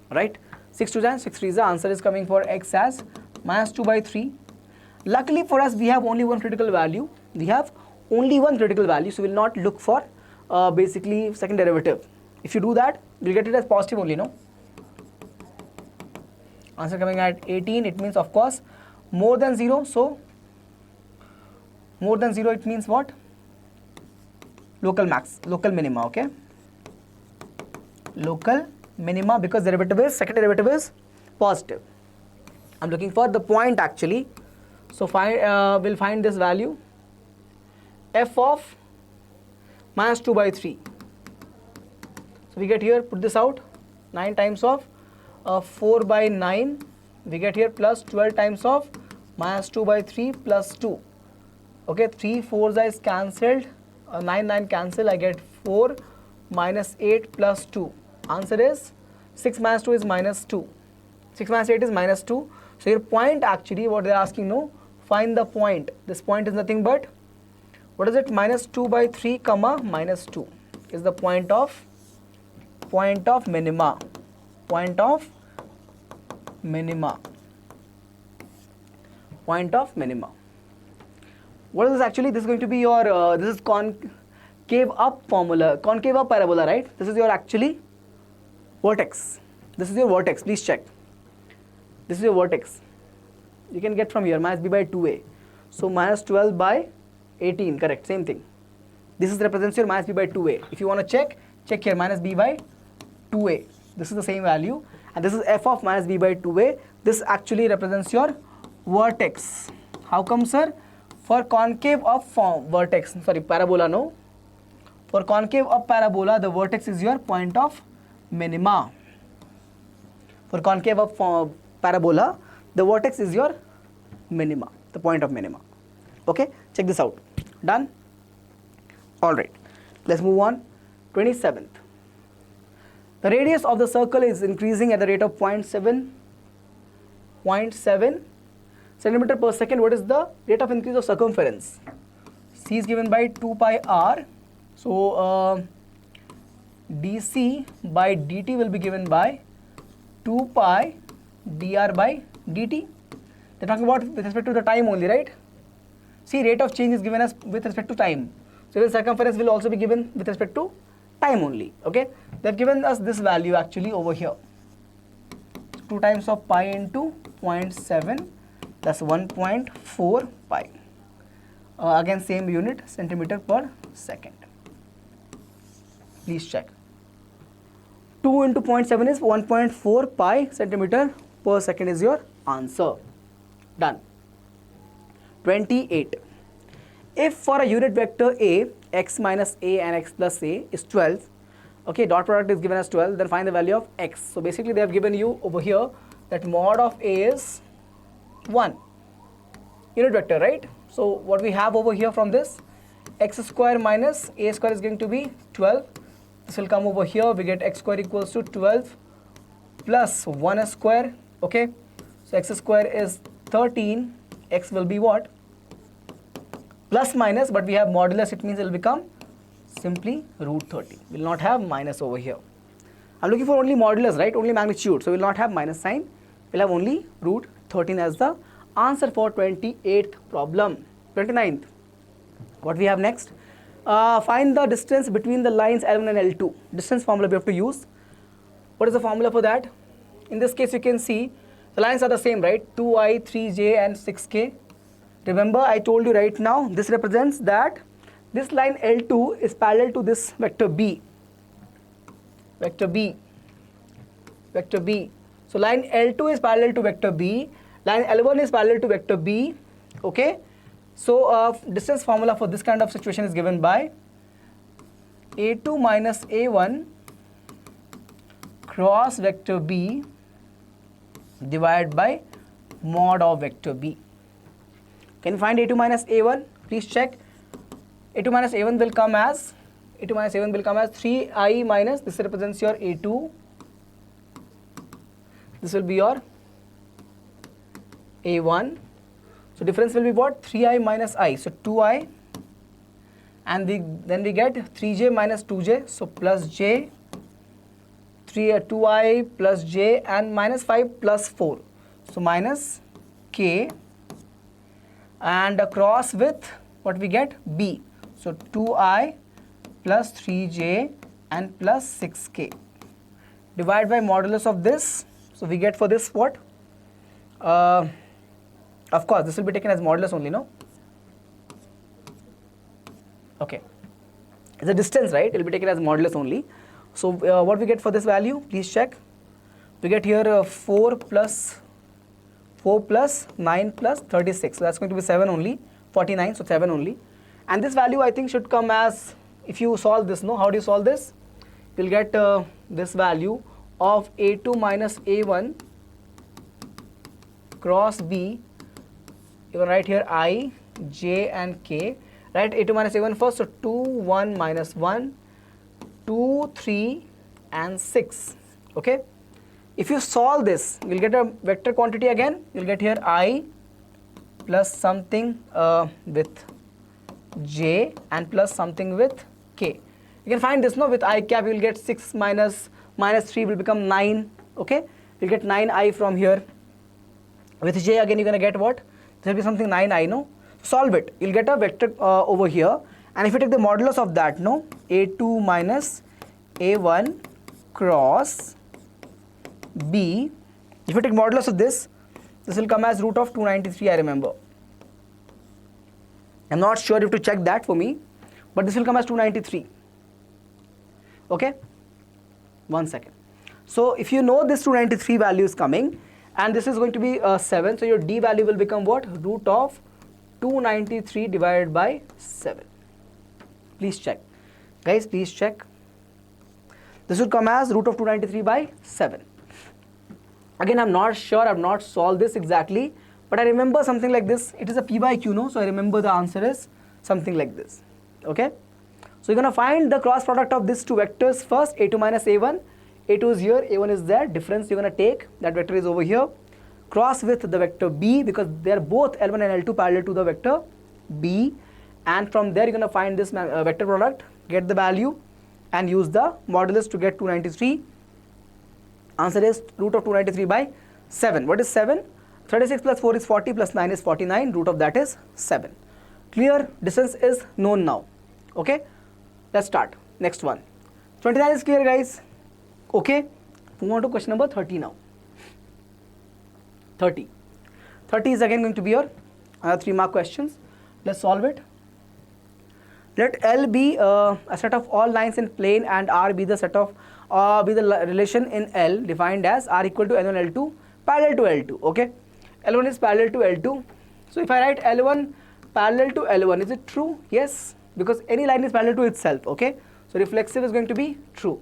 S1: Right? 6 2s and 6 3s are. Answer is coming for x as minus 2 by 3. Luckily for us, we have only one critical value. We have only one critical value, so we will not look for basically second derivative. If you do that, we'll get it as positive only, no? Answer coming at 18. It means, of course, more than 0. So more than 0, it means what? Local minima, okay? Local minima, because second derivative is positive. I'm looking for the point actually. So we'll find this value, f of minus 2 by 3. So we get here, put this out, 9 times of 4 by 9. We get here plus 12 times of minus 2 by 3 plus 2. Okay, 3 4s is cancelled, 9 9 cancel. I get 4 minus 8 plus 2. Answer is 6 minus 2 is minus 2. 6 minus 8 is minus 2. So your point actually, what they're asking, no, find the point. This point is nothing but, what is it? Minus 2 by 3 comma minus 2 is the point of minima. Point of minima. Point of minima. What is this actually? This is going to be your, this is concave up formula, concave up parabola, right? This is your actually vertex. This is your vertex. Please check. This is your vertex. You can get from here minus b by 2a. So minus 12 by 18, correct, same thing. This is represents your minus b by 2a. If you want to check here minus b by 2a. This is the same value, and this is f of minus b by 2a. This actually represents your vertex. How come, sir? For concave of vertex, sorry, parabola, no. For concave of parabola, the vertex is your point of minima. For concave of parabola, the vertex is your minima, the point of minima. Okay, check this out. Done? All right, let's move on. 27th. The radius of the circle is increasing at the rate of 0.7 centimeter per second. What is the rate of increase of circumference? C is given by 2 pi r. So dc by dt will be given by 2 pi dr by dt. They're talking about with respect to the time only, right? See, rate of change is given as with respect to time. So even circumference will also be given with respect to time only. Okay, they've given us this value actually over here. 2 times of pi into 0.7, that's 1.4 pi. Again same unit, centimeter per second. Please check. 2 into 0.7 is 1.4 pi centimeter per second is your answer. Done. 28. If for a unit vector a, x minus a and x plus a is 12, okay, dot product is given as 12, then find the value of x. So basically they have given you over here that mod of a is 1. Unit vector, right? So what we have over here from this, x square minus a square is going to be 12. This will come over here, we get x square equals to 12 plus 1 square, okay? So x square is 13, x will be what? Plus minus, but we have modulus, it means it will become simply root 30. We will not have minus over here. I'm looking for only modulus, right? Only magnitude. So we will not have minus sign. We will have only root 13 as the answer for 28th problem. 29th. What we have next? Find the distance between the lines L1 and L2. Distance formula we have to use. What is the formula for that? In this case, you can see the lines are the same, right? 2i, 3j and 6k. Remember, I told you right now, this represents that this line L2 is parallel to this vector B. Vector B. Vector B. So line L2 is parallel to vector B. Line L1 is parallel to vector B. Okay. So distance formula for this kind of situation is given by A2 minus A1 cross vector B divided by mod of vector B. Can you find A2 minus A1? Please check. A2 minus A1 will come as 3i minus, this represents your A2. This will be your A1. So difference will be what? 3i minus i. So 2i, and then we get 3j minus 2j. So plus j, 2i plus j, and minus 5 plus 4. So minus k, and across with what we get? B. So 2i plus 3j and plus 6k. Divide by modulus of this. So we get for this what? Of course, this will be taken as modulus only, no? Okay. It's a distance, right? It will be taken as modulus only. So what we get for this value? Please check. We get here 4 plus 9 plus 36. So that's going to be 7 only. 49, so 7 only. And this value I think should come as, if you solve this, no? How do you solve this? You'll get this value of A2 minus A1 cross B. You can write here I, j and k. Write A2 minus A1 first. So 2, 1 minus 1, 2, 3 and 6. Okay. If you solve this, you'll get a vector quantity again. You'll get here I plus something with j and plus something with k. You can find this, no? With I cap, you will get 6 minus 3 will become 9. Okay. You'll get 9i from here. With j again, you're going to get what? There will be something 9i, no? Solve it. You'll get a vector over here. And if you take the modulus of that, no? A2 minus A1 cross B. If you take modulus of this, This will come as root of 293, I remember. I'm not sure if to check that for me, but this will come as 293. Okay, 1 second. So if you know this 293 value is coming, and this is going to be 7, so your D value will become what? Root of 293 divided by 7. Please check. Guys, please check. This will come as root of 293 by 7. Again, I'm not sure, I've not solved this exactly, but I remember something like this. It is a P by Q, no? So I remember the answer is something like this. Okay? So you're going to find the cross product of these two vectors first, A2 minus A1. A2 is here, A1 is there. Difference you're going to take, that vector is over here. Cross with the vector B, because they are both L1 and L2 parallel to the vector B. And from there you're going to find this vector product, get the value, and use the modulus to get 293. Answer is root of 293 by 7. What is 7? 36 plus 4 is 40 plus 9 is 49. Root of that is 7. Clear? Distance is known now. Okay? Let's start. Next one. 29 is clear, guys. Okay? Move on to question number 30 now. 30. 30 is again going to be your 3-mark questions. Let's solve it. Let L be a set of all lines in plane and R be the set of be the relation in L defined as R equal to L1 L2 parallel to L2. Okay, L1 is parallel to L2. So if I write L1 parallel to L1, is it true? Yes, because any line is parallel to itself. Okay, so reflexive is going to be true.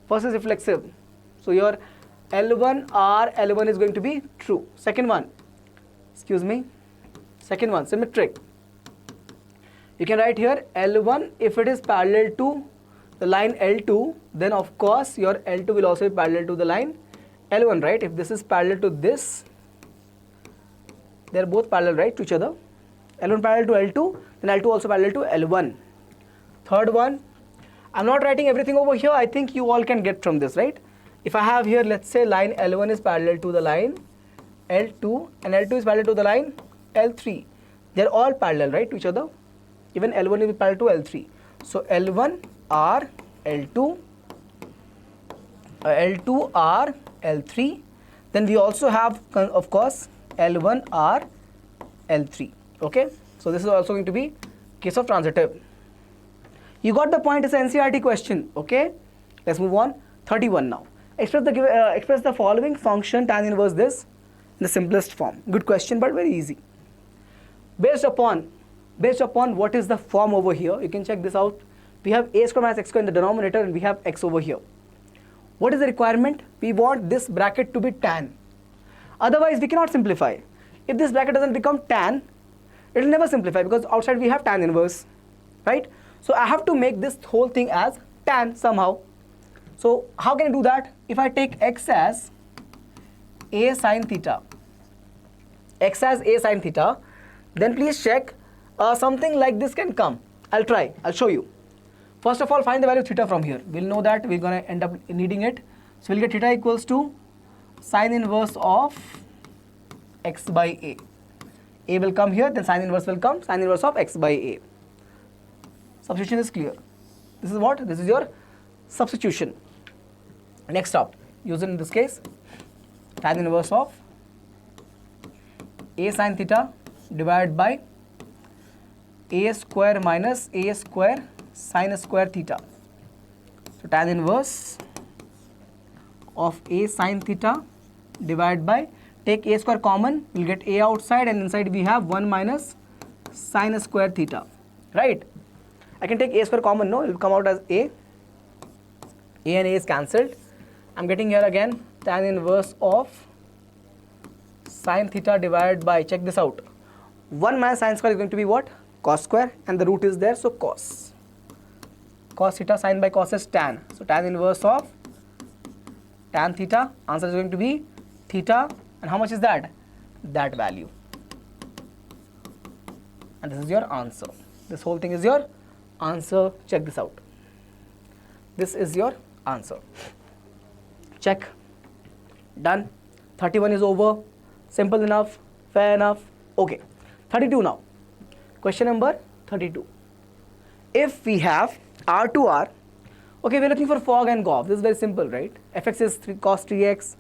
S1: First is reflexive, so your L1 R L1 is going to be true. Second one, second one, symmetric. You can write here L1 if it is parallel to the line L2, then of course your L2 will also be parallel to the line L1, right? If this is parallel to this, they are both parallel, right, to each other. L1 parallel to L2, then L2 also parallel to L1. Third one, I'm not writing everything over here. I think you all can get from this, right? If I have here, let's say line L1 is parallel to the line L2 and L2 is parallel to the line L3. They are all parallel, right, to each other. Even L1 is parallel to L3. So L1 R L2, L2 R L3. Then we also have, of course, L1 R L3. Okay, so this is also going to be case of transitive. You got the point. It's an NCERT question. Okay, let's move on. 31 now. Express the following function tan inverse this in the simplest form. Good question, but very easy. Based upon what is the form over here, you can check this out. We have a square minus x square in the denominator and we have x over here. What is the requirement? We want this bracket to be tan. Otherwise, we cannot simplify. If this bracket doesn't become tan, it will never simplify because outside we have tan inverse, right? So I have to make this whole thing as tan somehow. So how can I do that? If I take x as a sine theta, then please check something like this can come. I'll try. I'll show you. First of all, find the value of theta from here. We'll know that we're going to end up needing it. So we'll get theta equals to sine inverse of x by a. A will come here, then sine inverse will come, sine inverse of x by a. Substitution is clear. This is what? This is your substitution. Next up, use it in this case, tan inverse of a sine theta divided by a square minus a square sine square theta. So tan inverse of a sine theta divided by, take a square common, we'll get a outside and inside we have 1 minus sine square theta, right? I can take a square common, no, it will come out as a and a is cancelled. I'm getting here again tan inverse of sine theta divided by, check this out, 1 minus sine square is going to be what? Cos square, and the root is there, so cos. Cos theta, sine by cos is tan. So tan inverse of tan theta, answer is going to be theta, and how much is that? That value. And this is your answer. This whole thing is your answer. Check this out. This is your answer. Check. Done. 31 is over. Simple enough. Fair enough. Okay. 32 now. Question number 32. If we have R to R, okay, we're looking for fog and GOF. This is very simple, right? Fx is cos 3x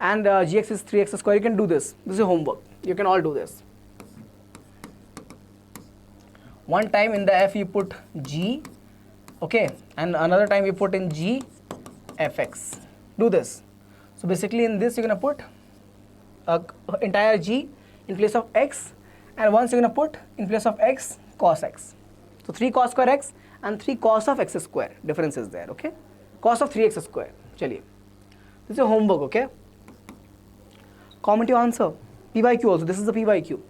S1: and gx is 3x square. You can do this. This is homework. You can all do this. One time in the f you put g, okay, and another time you put in g fx. Do this. So basically in this you're gonna put entire g in place of x, and once you're gonna put in place of x cos x. So 3 cos square x and 3 cos of x square. Difference is there, okay? Cos of 3x square. Chaliye. This is your homework, okay? Comment your answer. P by Q also. This is the P by Q.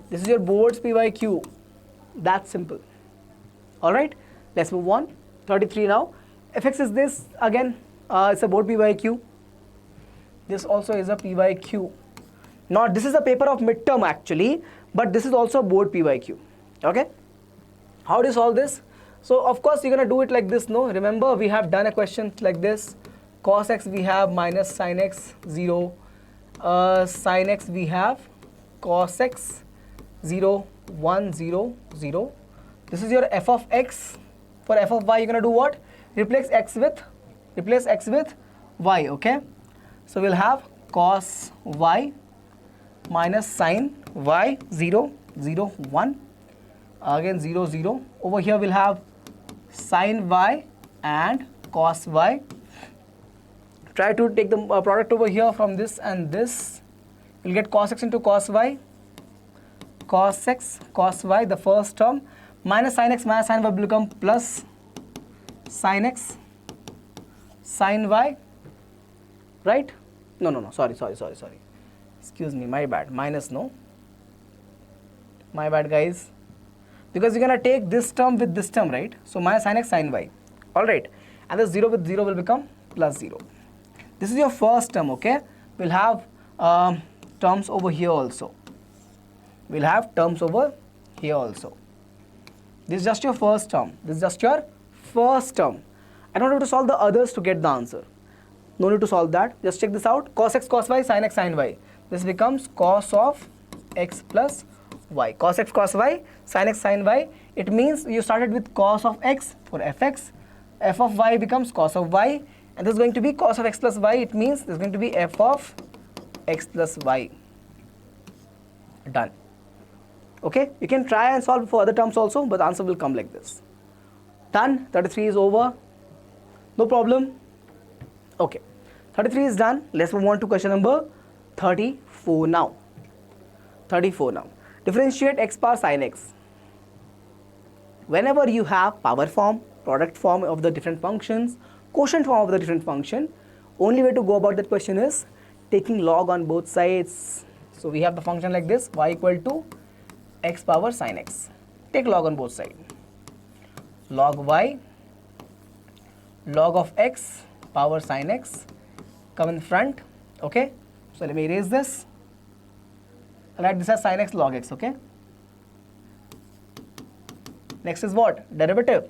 S1: This is your board's P by Q. That's simple. Alright, let's move on. 33 now. Fx is this again. It's a board P by Q. This also is a P by Q. Now this is a paper of midterm actually, but this is also a board P by Q. Okay? How do you solve this? So of course you're gonna do it like this, no? Remember we have done a question like this. Cos x we have minus sin x 0. Sin x we have cos x 0 1 0 0. This is your f of x. For f of y you're gonna do what? Replace x with y, okay? So we'll have cos y minus sin y 0 0 1, again 0 0. Over here we'll have sin y and cos y. Try to take the product over here from this and this. You'll get cos x into cos y, cos x cos y, the first term, minus sin x minus sin y will become plus sin x sin y, right? No, sorry. Excuse me, my bad. Minus, no. My bad, guys. Because you're gonna take this term with this term, right? So minus sin x sin y. Alright. And the 0 with 0 will become plus 0. This is your first term, okay? We'll have terms over here also. We'll have terms over here also. This is just your first term. This is just your first term. I don't have to solve the others to get the answer. No need to solve that. Just check this out. Cos x cos y sin x sin y. This becomes cos of x plus y. Cos x cos y sin x sin y. It means you started with cos of x for fx. F of y becomes cos of y. And this is going to be cos of x plus y. It means this is going to be f of x plus y. Done. Okay, you can try and solve for other terms also, but the answer will come like this. Done. 33 is over. No problem. Okay, 33 is done. Let's move on to question number 34 now. 34 now. Differentiate x power sin x. Whenever you have power form, product form of the different functions, quotient form of the different function, only way to go about that question is taking log on both sides. So we have the function like this, y equal to x power sin x. Take log on both sides. Log y, log of x power sin x, come in front, okay? So let me erase this. I'll write this as sin x log x, okay? Next is what? Derivative.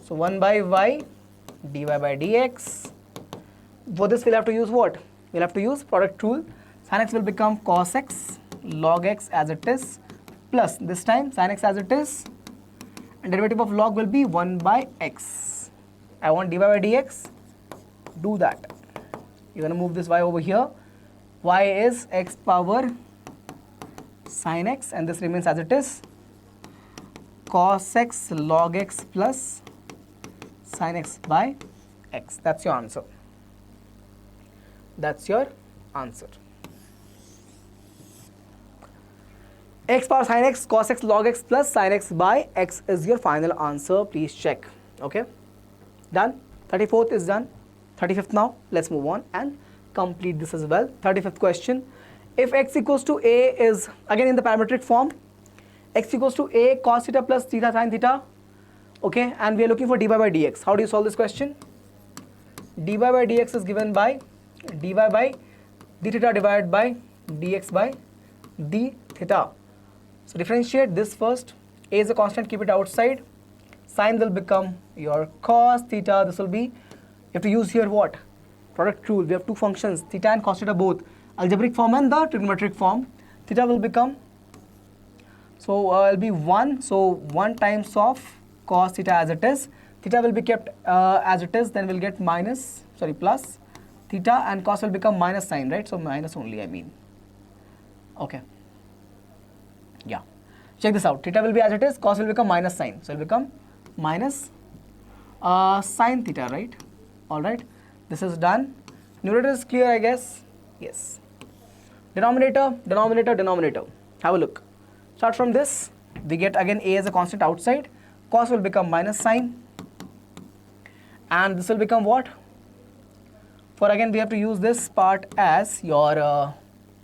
S1: So 1 by y dy by dx. For this we'll have to use what? We'll have to use product rule. Sin x will become cos x log x as it is, plus this time sin x as it is, and derivative of log will be 1 by x. I want dy by dx. Do that. You're going to move this y over here. Y is x power sin x, and this remains as it is, cos x log x plus sin x by x. That's your answer. That's your answer. X power sin x cos x log x plus sin x by x is your final answer. Please check. Okay, done. 34th is done. 35th now. Let's move on and complete this as well. 35th question. If x equals to a is again in the parametric form, x equals to a cos theta plus theta sin theta, okay, and we are looking for dy by dx. How do you solve this question? Dy by dx is given by dy by d theta divided by dx by d theta. So differentiate this first. A is a constant, keep it outside. Sin will become your cos theta. This will be, you have to use here what? Product rule. We have two functions, theta and cos theta both. Algebraic form and the trigonometric form. Theta will become, so it will be 1. So 1 times of cos theta as it is. Theta will be kept as it is. Then we'll get plus theta, and cos will become minus sine, right? So minus only, I mean. Okay. Yeah. Check this out. Theta will be as it is, cos will become minus sine. So it will become minus sine theta, right? All right. This is done. Numerator is clear, I guess. Yes. Denominator, denominator, denominator. Have a look. Start from this. We get again a as a constant outside. Cos will become minus sine. And this will become what? For again, we have to use this part as your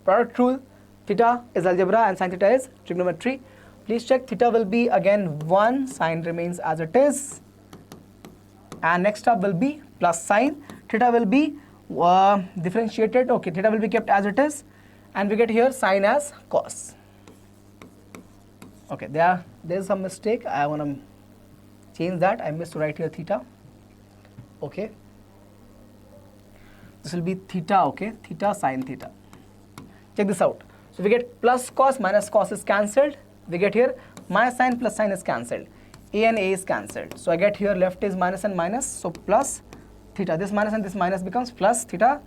S1: product rule. Theta is algebra and sin theta is trigonometry. Please check. Theta will be again 1, sine remains as it is. And next up will be plus sine. Theta will be differentiated. Okay, theta will be kept as it is. And we get here sine as cos. Okay, there's some mistake. I want to change that. I missed to write here theta. Okay. This will be theta, okay. Theta sine theta. Check this out. So we get plus cos minus cos is cancelled. We get here minus sine plus sine is cancelled. A and A is cancelled. So I get here left is minus and minus. So plus theta. This minus and this minus becomes plus theta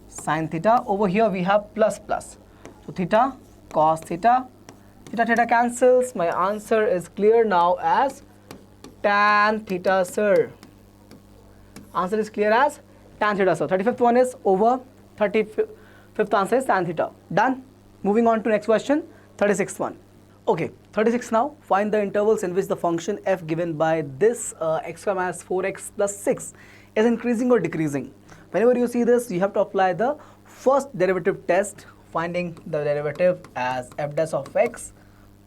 S1: sine theta. Over here we have plus plus. So theta cos theta. Theta theta cancels. My answer is clear now as tan theta, sir. Answer is clear as tan theta, sir. 35th one is over. 35th answer is tan theta. Done. Moving on to next question. 36th one. Okay, 36 now. Find the intervals in which the function f given by this x square minus 4x plus 6 is increasing or decreasing. Whenever you see this, you have to apply the first derivative test, finding the derivative as f dash of x.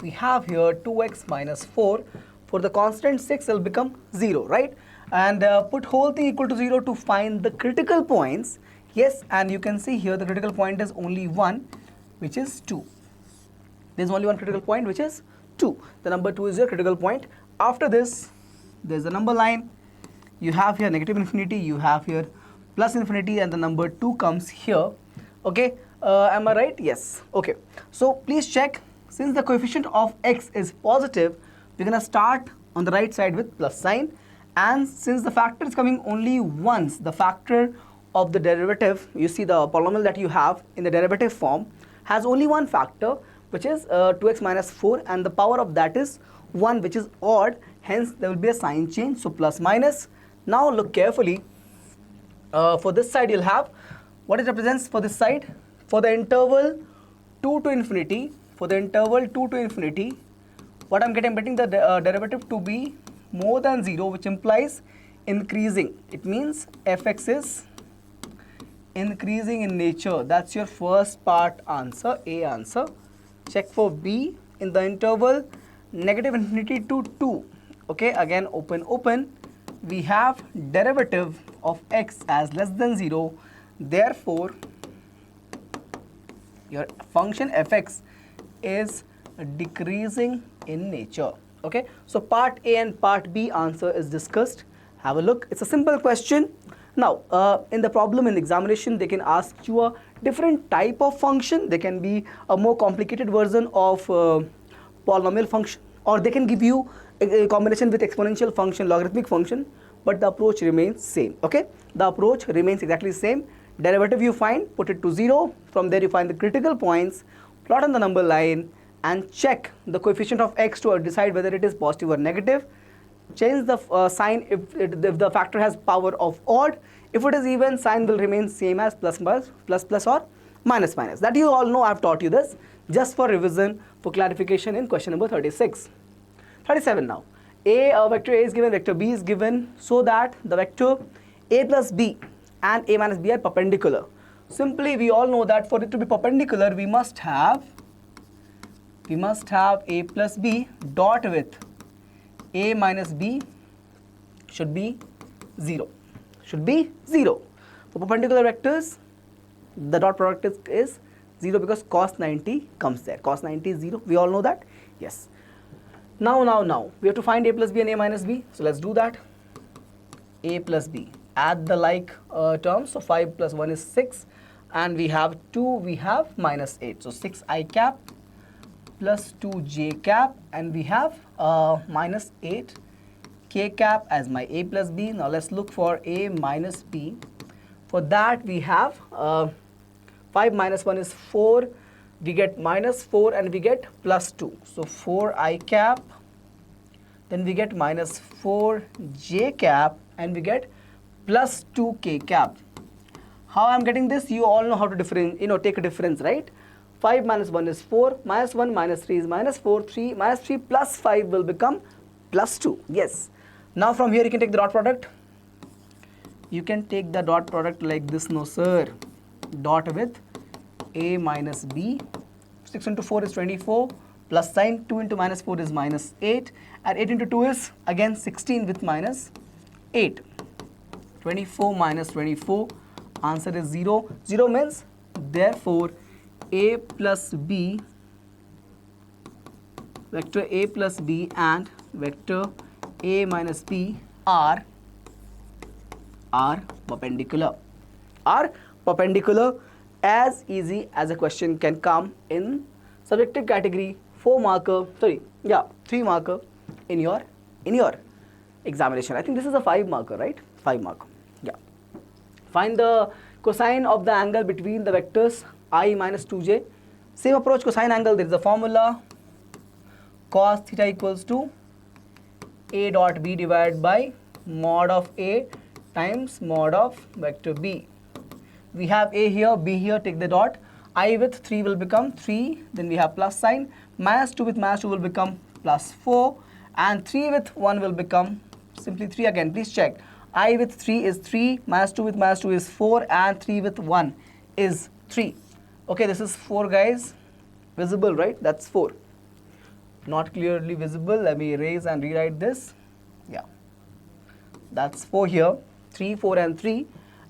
S1: We have here 2x minus 4. For the constant 6, it will become 0, right? And put whole thing equal to 0 to find the critical points. Yes, and you can see here the critical point is only one, which is 2. There's only one critical point, which is 2. The number 2 is your critical point. After this, there's a number line. You have here negative infinity, you have here plus infinity, and the number 2 comes here. Okay, am I right? Yes. Okay, so please check. Since the coefficient of x is positive, we're going to start on the right side with plus sign. And since the factor is coming only once, the factor of the derivative, you see the polynomial that you have in the derivative form has only one factor, which is 2x minus 4, and the power of that is 1, which is odd. Hence, there will be a sign change, so plus minus. Now look carefully. For this side, you'll have what it represents for this side. For the interval 2 to infinity, what I'm getting the derivative to be more than 0, which implies increasing. It means fx is increasing in nature. That's your first part answer, A answer. Check for B. In the interval negative infinity to 2, okay, again open, we have derivative of x as less than 0. Therefore, your function fx is decreasing in nature. Okay, so part A and part B answer is discussed. Have a look. It's a simple question. Now, in the problem in the examination, they can ask you a different type of function. They can be a more complicated version of polynomial function, or they can give you a combination with exponential function, logarithmic function, but the approach remains same. Okay, the approach remains exactly same. Derivative you find, put it to 0. From there you find the critical points, plot on the number line, and check the coefficient of x to decide whether it is positive or negative. Change the sign if the factor has power of odd. If it is even, sign will remain same as plus or minus. That you all know. I have taught you this just for revision, for clarification in question number 36. 37 now. Vector A is given, vector B is given, so that the vector A plus B and A minus B are perpendicular. Simply, we all know that for it to be perpendicular, we must have A plus B dot with A minus B should be 0. For perpendicular vectors, the dot product is 0 because cos 90 comes there. Cos 90 is 0. We all know that. Yes. Now, we have to find A plus B and A minus B. So let's do that. A plus B. Add the like terms. So 5 plus 1 is 6. And we have 2, we have minus 8. So 6i cap plus 2j cap. And we have minus 8 k cap as my A plus B. Now let's look for A minus B. For that we have 5 minus 1 is 4. We get minus 4 and we get plus 2. So 4I cap. Then we get minus 4j cap and we get plus 2k cap. How I am getting this? You all know how to take a difference, right? 5 minus 1 is 4, minus 1 minus 3 is minus 4, 3 minus 3 plus 5 will become plus 2. Yes. Now from here you can take the dot product. You can take the dot product like this, no sir. Dot with a minus b. 6 into 4 is 24. Plus sign, 2 into minus 4 is minus 8. And 8 into 2 is again 16 with minus 8. 24 minus 24. Answer is 0. 0 means therefore a plus b, vector a plus b and vector a minus b are perpendicular. Are perpendicular. As easy as a question can come in subjective category, 3 marker in your examination. I think this is a 5 marker, right? 5 marker. Yeah. Find the cosine of the angle between the vectors I minus 2j. Same approach, cosine angle, there is a formula. Cos theta equals to a dot b divided by mod of a times mod of vector b. We have a here, b here, take the dot. I with 3 will become 3, then we have plus sign. Minus 2 with minus 2 will become plus 4. And 3 with 1 will become simply 3 again. Please check. I with 3 is 3, minus 2 with minus 2 is 4, and 3 with 1 is 3. Okay, this is 4, guys. Visible, right? That's 4. Not clearly visible. Let me erase and rewrite this. Yeah. That's 4 here. 3, 4, and 3.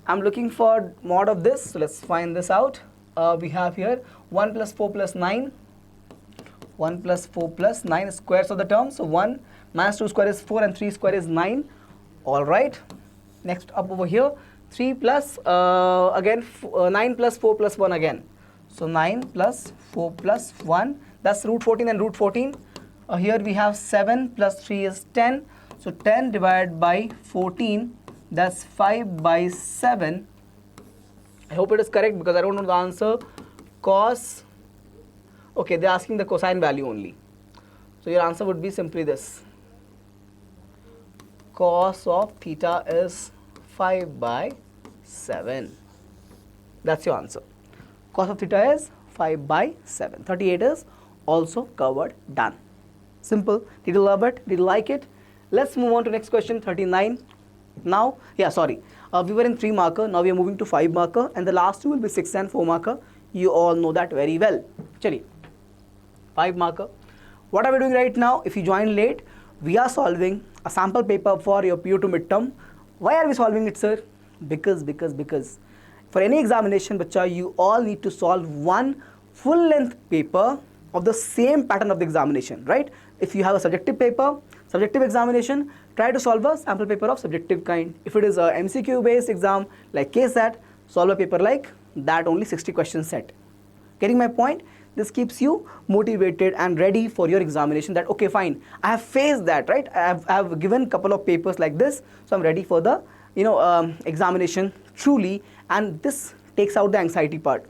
S1: I'm looking for mod of this. So let's find this out. We have here 1 plus 4 plus 9. 1 plus 4 plus 9 squares of the term. So 1 minus 2 square is 4 and 3 square is 9. All right. Next up over here, 3 plus, 9 plus 4 plus 1 again. So 9 plus 4 plus 1, that's root 14 and root 14. Here we have 7 plus 3 is 10. So 10 divided by 14, that's 5 by 7. I hope it is correct because I don't know the answer. Cos, okay, they're asking the cosine value only. So your answer would be simply this. Cos of theta is 5 by 7. That's your answer. Cos of theta is 5 by 7. 38 is also covered. Done. Simple. Did you love it? Did you like it? Let's move on to next question, 39. Now, we were in 3 marker. Now we are moving to 5 marker. And the last two will be 6 and 4 marker. You all know that very well. Chali. 5 marker. What are we doing right now? If you join late, we are solving a sample paper for your PU2 midterm. Why are we solving it, sir? Because for any examination, bacha, you all need to solve one full length paper of the same pattern of the examination, right? If you have a subjective paper, subjective examination, try to solve a sample paper of subjective kind. If it is a MCQ based exam like KSAT, solve a paper like that, only 60 questions set. Getting my point? This keeps you motivated and ready for your examination, that okay, fine, I have faced that, right? I have given a couple of papers like this, so I'm ready for the examination truly, and this takes out the anxiety part.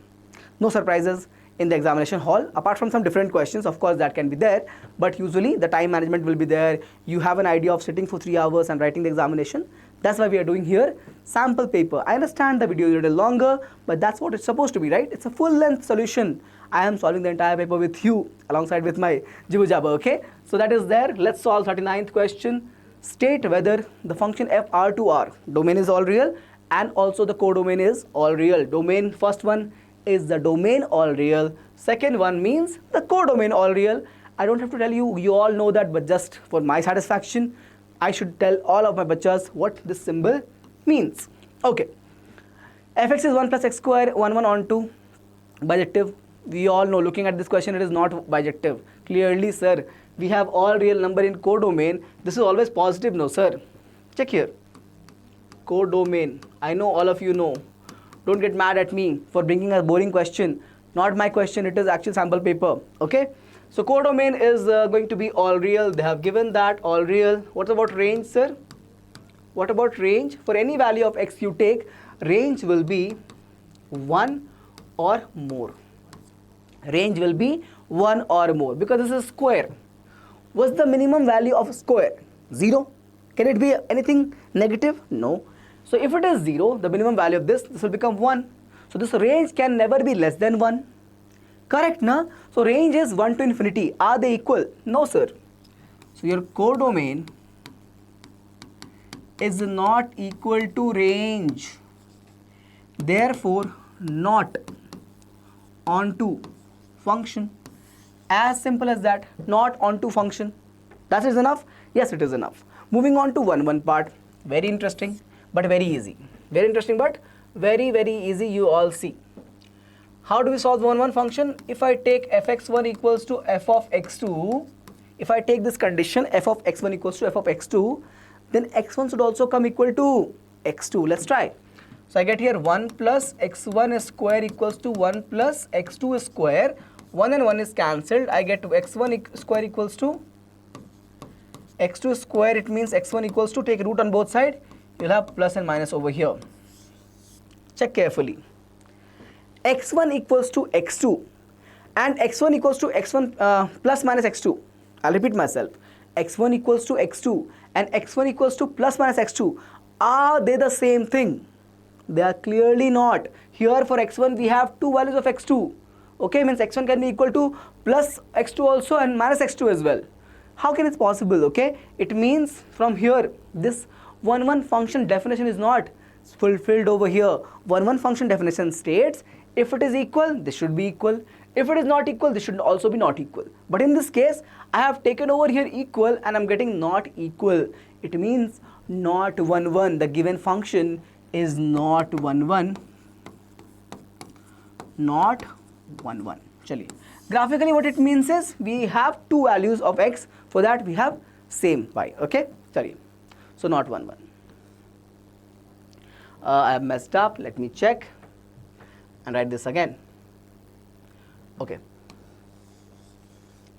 S1: No surprises in the examination hall, apart from some different questions, of course, that can be there, but usually the time management will be there. You have an idea of sitting for 3 hours and writing the examination. That's why we are doing here sample paper. I understand the video is a little longer, but that's what it's supposed to be, right? It's a full length solution. I am solving the entire paper with you alongside with my Jibu Jabba, okay? So that is there. Let's solve 39th question. State whether the function f r to r, domain is all real, and also the codomain is all real. Domain, first one is the domain all real. Second one means the codomain all real. I don't have to tell you, you all know that, but just for my satisfaction, I should tell all of my bachas what this symbol means. Okay. fx is 1 plus x square, 1 1 on 2, bijective. We all know, looking at this question, it is not bijective. Clearly, sir, we have all real number in codomain. This is always positive, no, sir. Check here. Codomain. I know all of you know. Don't get mad at me for bringing a boring question. Not my question, it is actual sample paper. Okay. So codomain is going to be all real. They have given that all real. What about range, sir? What about range? For any value of x you take, range will be 1 or more. Range will be 1 or more because this is square. What's the minimum value of square? 0. Can it be anything negative? No. So if it is 0, the minimum value of this will become 1. So this range can never be less than 1. Correct, na? So range is 1 to infinity. Are they equal? No, sir. So your codomain is not equal to range. Therefore, not onto function. As simple as that. Not onto function. That is enough? Yes, it is enough. Moving on to 1-1 part. Very interesting, but very easy. Very interesting, but very, very easy. You all see. How do we solve 1-1 function? If I take fx1 equals to f of x2, if I take this condition f of x1 equals to f of x2, then x1 should also come equal to x2. Let's try. So I get here 1 plus x1 square equals to 1 plus x2 square. 1 and 1 is cancelled. I get x1 square equals to x2 square. It means x1 equals to, take root on both sides. You'll have plus and minus over here. Check carefully. x1 equals to x2 and x1 equals to x1 plus minus x2. I'll repeat myself. x1 equals to x2 and x1 equals to plus minus x2. Are they the same thing? They are clearly not. Here for x1 we have two values of x2. Okay, means x1 can be equal to plus x2 also and minus x2 as well. How can it possible? Okay, it means from here this 1-1 function definition is not fulfilled over here. 1-1 function definition states if it is equal, this should be equal. If it is not equal, this should also be not equal. But in this case, I have taken over here equal and I'm getting not equal. It means not 1-1. The given function is not 1-1. Not 1-1. Chaliye. Graphically what it means is we have two values of x. For that we have same y. Okay. Chaliye. So not 1-1. I have messed up. Let me check and write this again. Okay.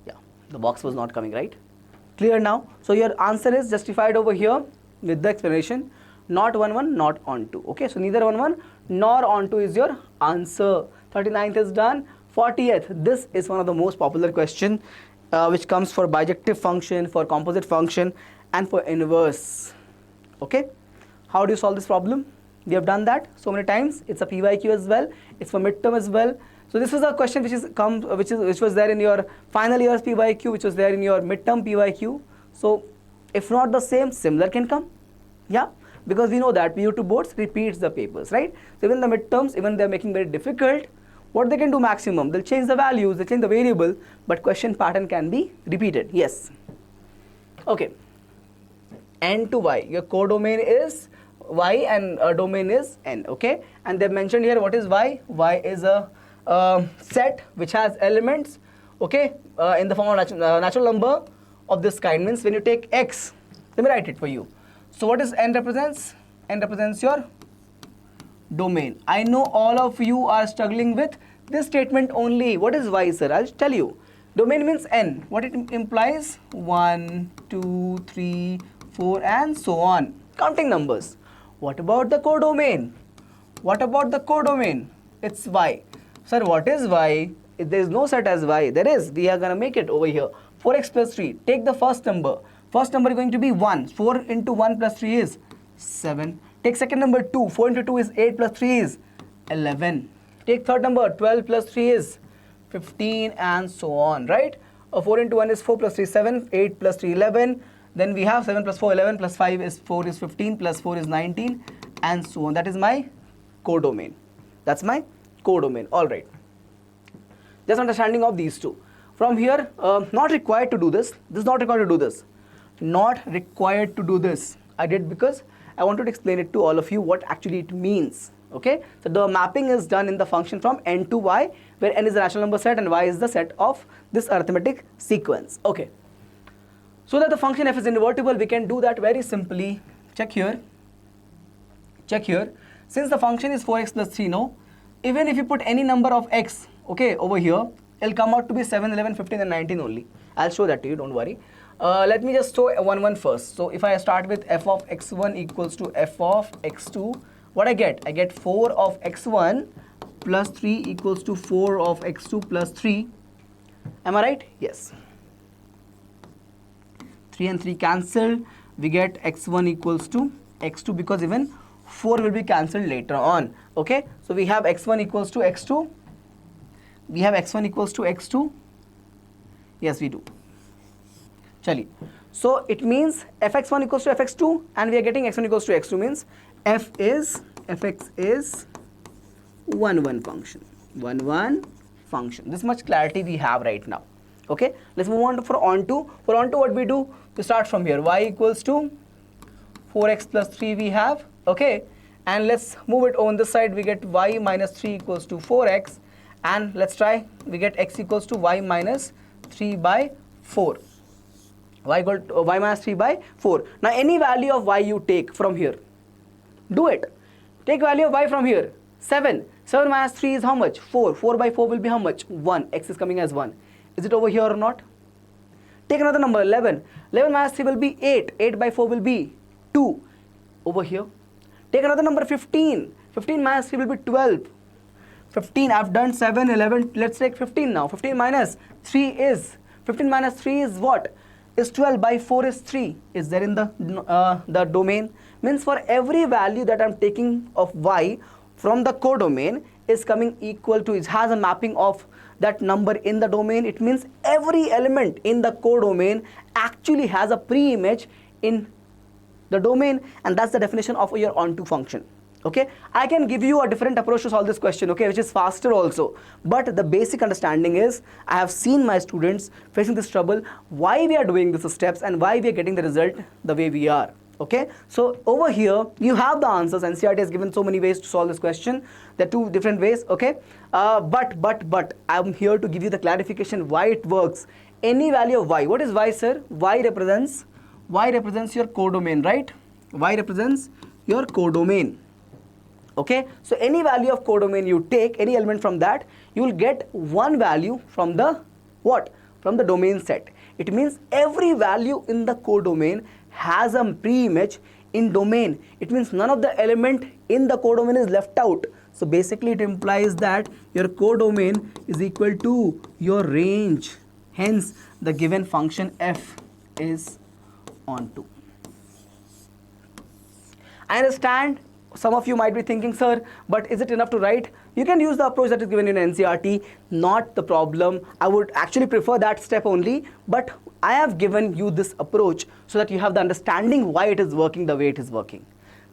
S1: Yeah, the box was not coming right. Clear now? So your answer is justified over here with the explanation. Not 1-1, not onto. Okay, so neither 1-1 nor onto is your answer. 39th is done. 40th. This is one of the most popular question which comes for bijective function, for composite function, and for inverse. Okay. How do you solve this problem? We have done that so many times. It's a PYQ as well. It's for midterm as well. So this is a question which was there in your final year's PYQ, which was there in your midterm PYQ. So if not the same, similar can come. Yeah, because we know that PU2 boards repeats the papers, right? So even the midterms, even they're making very difficult, what they can do maximum, they'll change the values, they change the variable, but question pattern can be repeated. Yes. Okay. N to Y. Your codomain is Y and domain is N. Okay. And they've mentioned here what is Y. Y is a set which has elements, okay, in the form of natural number of this kind. Means when you take x, let me write it for you. So what is N represents? N represents your domain. I know all of you are struggling with this statement only. What is Y, sir? I'll tell you. Domain means N. What it implies? 1, 2, 3, 4 and so on. Counting numbers. What about the codomain? What about the codomain? It's Y. Sir, what is Y? If there is no set as Y, there is. We are going to make it over here. 4x plus 3. Take the first number. First number is going to be 1. 4 into 1 plus 3 is 7. Take second number 2. 4 into 2 is 8 plus 3 is 11. Take third number. 12 plus 3 is 15 and so on, right? 4 into 1 is 4 plus 3 is 7. 8 plus 3 11. Then we have 7 plus 4 11 plus 5 is 4 is 15 plus 4 is 19 and so on. That is my codomain. That's my codomain. All right. Just understanding of these two. From here, not required to do this. This is not required to do this. Not required to do this. I did because I wanted to explain it to all of you what actually it means. Okay. So the mapping is done in the function from N to Y, where N is the natural number set and Y is the set of this arithmetic sequence. Okay. So that the function f is invertible, we can do that very simply. Check here. Check here. Since the function is 4x plus 3, no? Even if you put any number of x, okay, over here, it'll come out to be 7, 11, 15 and 19 only. I'll show that to you, don't worry. Let me just show 1 1 first. So if I start with f of x1 equals to f of x2, what I get? I get 4 of x1 plus 3 equals to 4 of x2 plus 3. Am I right? Yes. 3 and 3 cancel. We get x1 equals to x2 because even 4 will be cancelled later on. Okay, so we have x1 equals to x2. We have x1 equals to x2. Yes, we do. Chali. So it means fx1 equals to fx2 and we are getting x1 equals to x2 means fx is 1 1 function. 1 1 function. This much clarity we have right now. Okay, let's move on to for onto what we do, we start from here. Y equals to 4x plus 3 we have. Okay, and let's move it on this side. We get y minus 3 equals to 4x, and let's try, we get x equals to y minus 3 by 4. Y equal to y minus 3 by 4. Now any value of y you take from here, do it. Take value of y from here. 7 minus 3 is how much? 4. 4 by 4 will be how much? 1. X is coming as 1. Is it over here or not? Take another number. 11 minus 3 will be 8. 8 by 4 will be 2. Over here. Take another number. 15 minus 3 will be 12. 15, I've done 7, 11, let's take 15 now. 15 minus 3 is what? Is 12 by 4 is 3. Is there in the domain? Means for every value that I'm taking of y from the codomain is coming equal to, it has a mapping of that number in the domain. It means every element in the codomain actually has a pre-image in the domain, and that's the definition of your onto function. Okay, I can give you a different approach to solve this question, okay, which is faster also, but the basic understanding is I have seen my students facing this trouble, why we are doing these steps and why we are getting the result the way we are. Okay, so over here you have the answers. NCERT has given so many ways to solve this question. There are 2 different ways. Okay, but I'm here to give you the clarification why it works. Any value of y, what is y, sir? Y represents your codomain, right? Y represents your codomain. Okay, so any value of codomain you take, any element from that, you will get one value from the what? From the domain set. It means every value in the codomain has a pre-image in domain. It means none of the element in the codomain is left out. So basically it implies that your codomain is equal to your range. Hence the given function f is onto. I understand some of you might be thinking, sir, but is it enough to write? You can use the approach that is given in NCERT, not the problem. I would actually prefer that step only, but I have given you this approach so that you have the understanding why it is working the way it is working.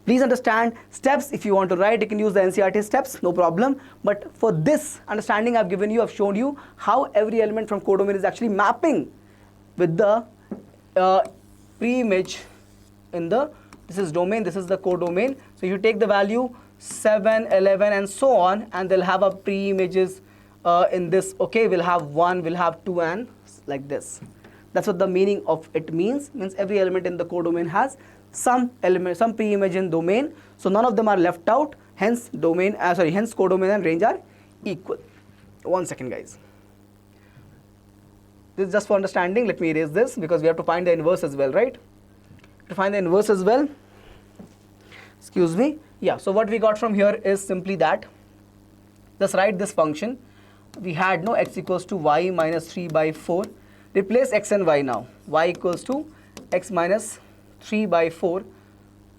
S1: Please understand steps. If you want to write, you can use the NCERT steps, no problem. But for this understanding I've given you, I've shown you how every element from codomain is actually mapping with the pre-image in the, this is domain, this is the codomain. So you take the value 7, 11 and so on, and they'll have a pre-images in this. Okay, we'll have 1, we'll have 2 and like this. That's what the meaning of it means. Means every element in the codomain has some element, some pre-image in domain. So none of them are left out. Hence hence codomain and range are equal. 1 second, guys. This is just for understanding. Let me erase this because we have to find the inverse as well, right? To find the inverse as well. Excuse me. Yeah. So what we got from here is simply that. Just write this function. We had no x equals to y minus 3 by 4. Replace x and y now. Y equals to x minus 3 by 4.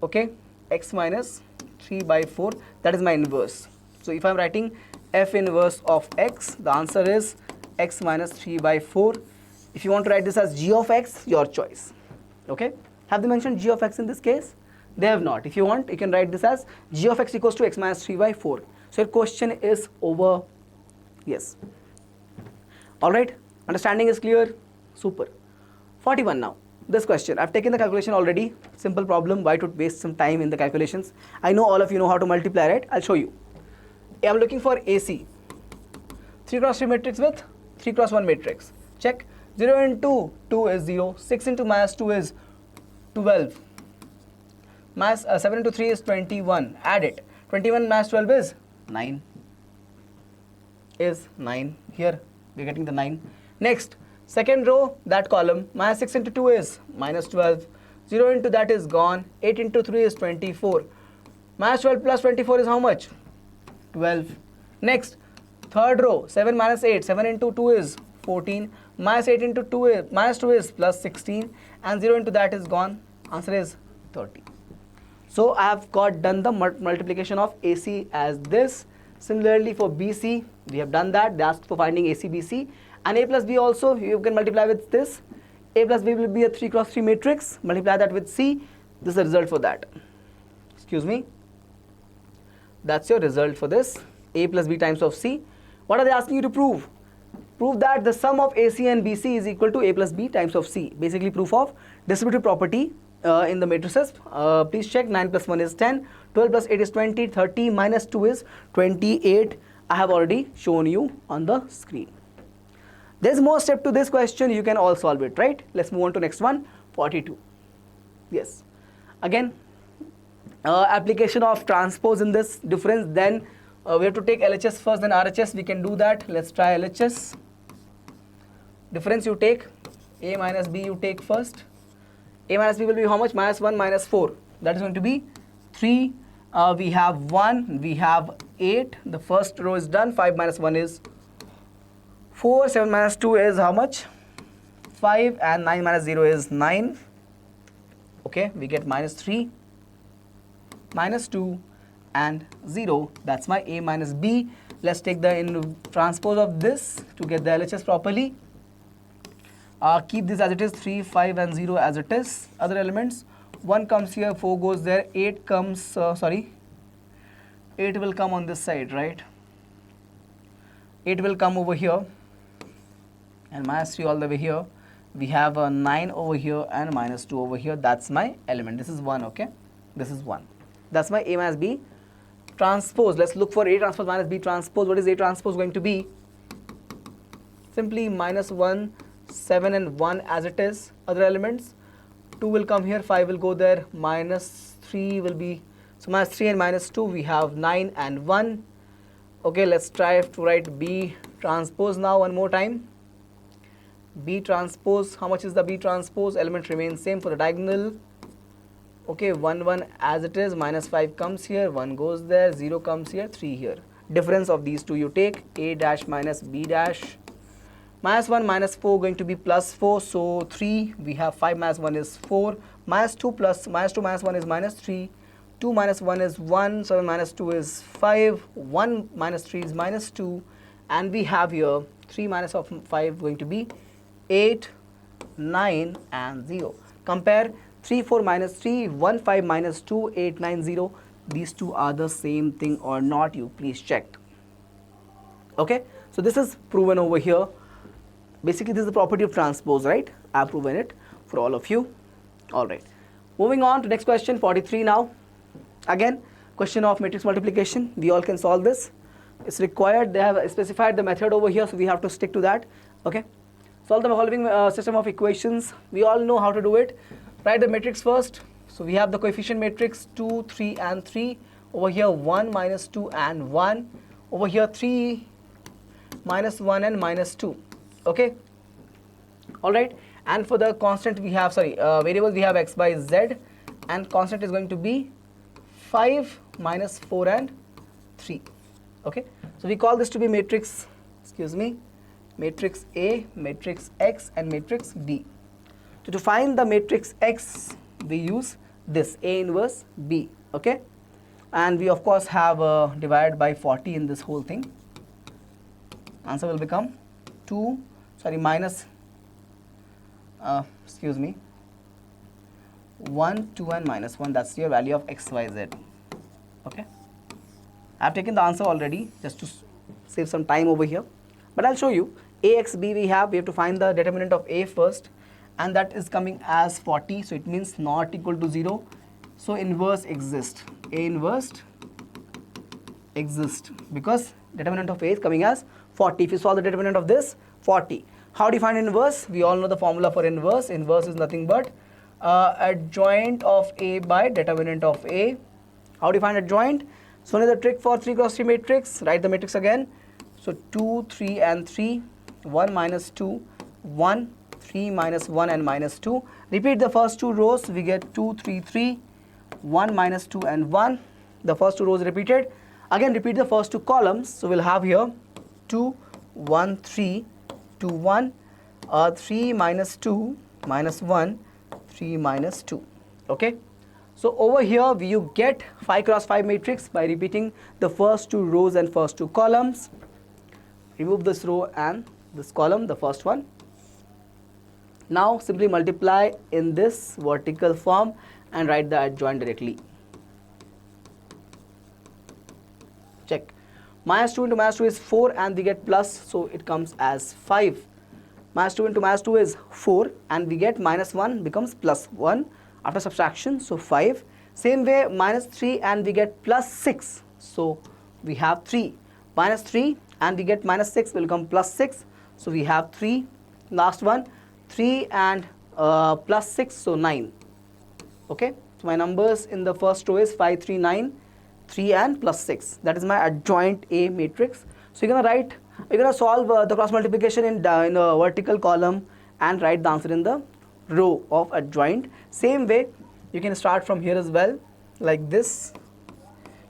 S1: Okay, x minus 3 by 4. That is my inverse. So if I'm writing f inverse of x, the answer is x minus 3 by 4. If you want to write this as g of x, your choice. Okay, have they mentioned g of x in this case? They have not. If you want, you can write this as g of x equals to x minus 3 by 4. So your question is over. Yes. All right, understanding is clear. Super. 41 now. This question, I've taken the calculation already. Simple problem. Why to waste some time in the calculations? I know all of you know how to multiply, right? I'll show you. I'm looking for AC. 3 cross 3 matrix with 3 cross 1 matrix. Check. 0 into 2 is 0. 6 into minus 2 is 12. Minus 7 into 3 is 21. Add it. 21 minus 12 is 9. Is 9. Here we're getting the 9. Next, second row, that column, minus 6 into 2 is minus 12. 0 into that is gone. 8 into 3 is 24. Minus 12 plus 24 is how much? 12. Next, third row, 7 minus 8. 7 into 2 is 14. Minus 8 into 2 is, minus 2 is plus 16. And 0 into that is gone. Answer is 30. So I have got done the multiplication of AC as this. Similarly for BC, we have done that. They asked for finding AC, BC. And A plus B also, you can multiply with this. A plus B will be a 3 cross 3 matrix. Multiply that with C. This is the result for that. Excuse me. That's your result for this. A plus B times of C. What are they asking you to prove? Prove that the sum of AC and BC is equal to A plus B times of C. Basically proof of distributive property in the matrices. Please check. 9 plus 1 is 10. 12 plus 8 is 20. 30 minus 2 is 28. I have already shown you on the screen. There's more step to this question. You can all solve it, right? Let's move on to next one. 42. Yes. Again, application of transpose in this difference. Then we have to take LHS first, then RHS. We can do that. Let's try LHS. Difference you take. A minus B you take first. A minus B will be how much? Minus 1 minus 4. That is going to be 3. We have 1. We have 8. The first row is done. 5 minus 1 is 4. 7 minus 2 is how much? 5. And 9 minus 0 is 9. Okay, we get minus 3, minus 2 and 0. That's my A minus B. Let's take the transpose of this to get the LHS properly. Keep this as it is, 3, 5 and 0 as it is. Other elements, 1 comes here, 4 goes there, 8 comes, 8 will come on this side, right? 8 will come over here and minus 3 all the way here. We have a 9 over here and minus 2 over here. That's my element. This is 1, okay? This is 1. That's my A minus B transpose. Let's look for A transpose minus B transpose. What is A transpose going to be? Simply minus 1, 7 and 1 as it is. Other elements, 2 will come here, 5 will go there, minus 3 will be, so minus 3 and minus 2, we have 9 and 1. Okay, let's try to write B transpose now one more time. B transpose, how much is the B transpose? Element remains same for the diagonal. Okay, 1, 1 as it is, minus 5 comes here, 1 goes there, 0 comes here, 3 here. Difference of these two you take, A dash minus B dash. Minus 1 minus 4 going to be plus 4, so 3, we have 5 minus 1 is 4, minus 2 plus, minus 2 minus 1 is minus 3, 2 minus 1 is 1, 7 minus 2 is 5, 1 minus 3 is minus 2, and we have here 3 minus of 5 going to be 8, 9 and 0. Compare 3, 4 minus 3, 1, 5 minus 2, 8, 9, 0. These two are the same thing or not, you please check. Okay, so this is proven over here. Basically this is the property of transpose, right? I have proven it for all of you. Alright, moving on to next question, 43 now. Again, question of matrix multiplication. We all can solve this. It's required. They have specified the method over here, so we have to stick to that. Okay. Solve the following system of equations. We all know how to do it. Write the matrix first. So we have the coefficient matrix 2, 3 and 3. Over here 1, minus 2 and 1. Over here 3, minus 1 and minus 2. Okay. Alright. And for the constant we have, variable we have x by z. And constant is going to be 5, minus 4 and 3. Okay. So we call this to be matrix, matrix A, matrix X and matrix B. So to find the matrix X, we use this A inverse B, okay? And we of course have divided by 40 in this whole thing. Answer will become 1, 2 and minus 1. That's your value of x, y, z, okay? I have taken the answer already just to save some time over here. But I'll show you. A, x, b we have to find the determinant of A first, and that is coming as 40, so it means not equal to 0. So inverse exists. A inverse exists because determinant of A is coming as 40. If you solve the determinant of this, 40. How do you find inverse? We all know the formula for inverse. Inverse is nothing but adjoint of A by determinant of A. How do you find adjoint? So only the trick for 3 cross 3 matrix. Write the matrix again. So 2, 3 and 3, 1 minus 2, 1, 3 minus 1 and minus 2. Repeat the first two rows. We get 2, 3, 3, 1 minus 2 and 1. the first two rows repeated. Again repeat the first two columns. So we'll have here 2, 1, 3, 2, 1, 3 minus 2 minus 1, 3 minus 2. Okay. So over here you get 5 cross 5 matrix by repeating the first two rows and first two columns. Remove this row and this column, the first one. Now simply multiply in this vertical form and write the adjoint directly. Check. Minus 2 into minus 2 is 4 and we get plus, so it comes as 5. Minus 2 into minus 2 is 4 and we get minus 1 becomes plus 1 after subtraction, so 5. Same way minus 3 and we get plus 6, so we have 3. Minus 3 and we get minus 6 will become plus 6, so we have 3. Last one, 3 and plus 6, so 9. Okay, so my numbers in the first row is 5, 3, 9, 3 and plus 6. That is my adjoint A matrix. So you're gonna solve the cross multiplication in a vertical column and write the answer in the row of adjoint. Same way you can start from here as well, like this.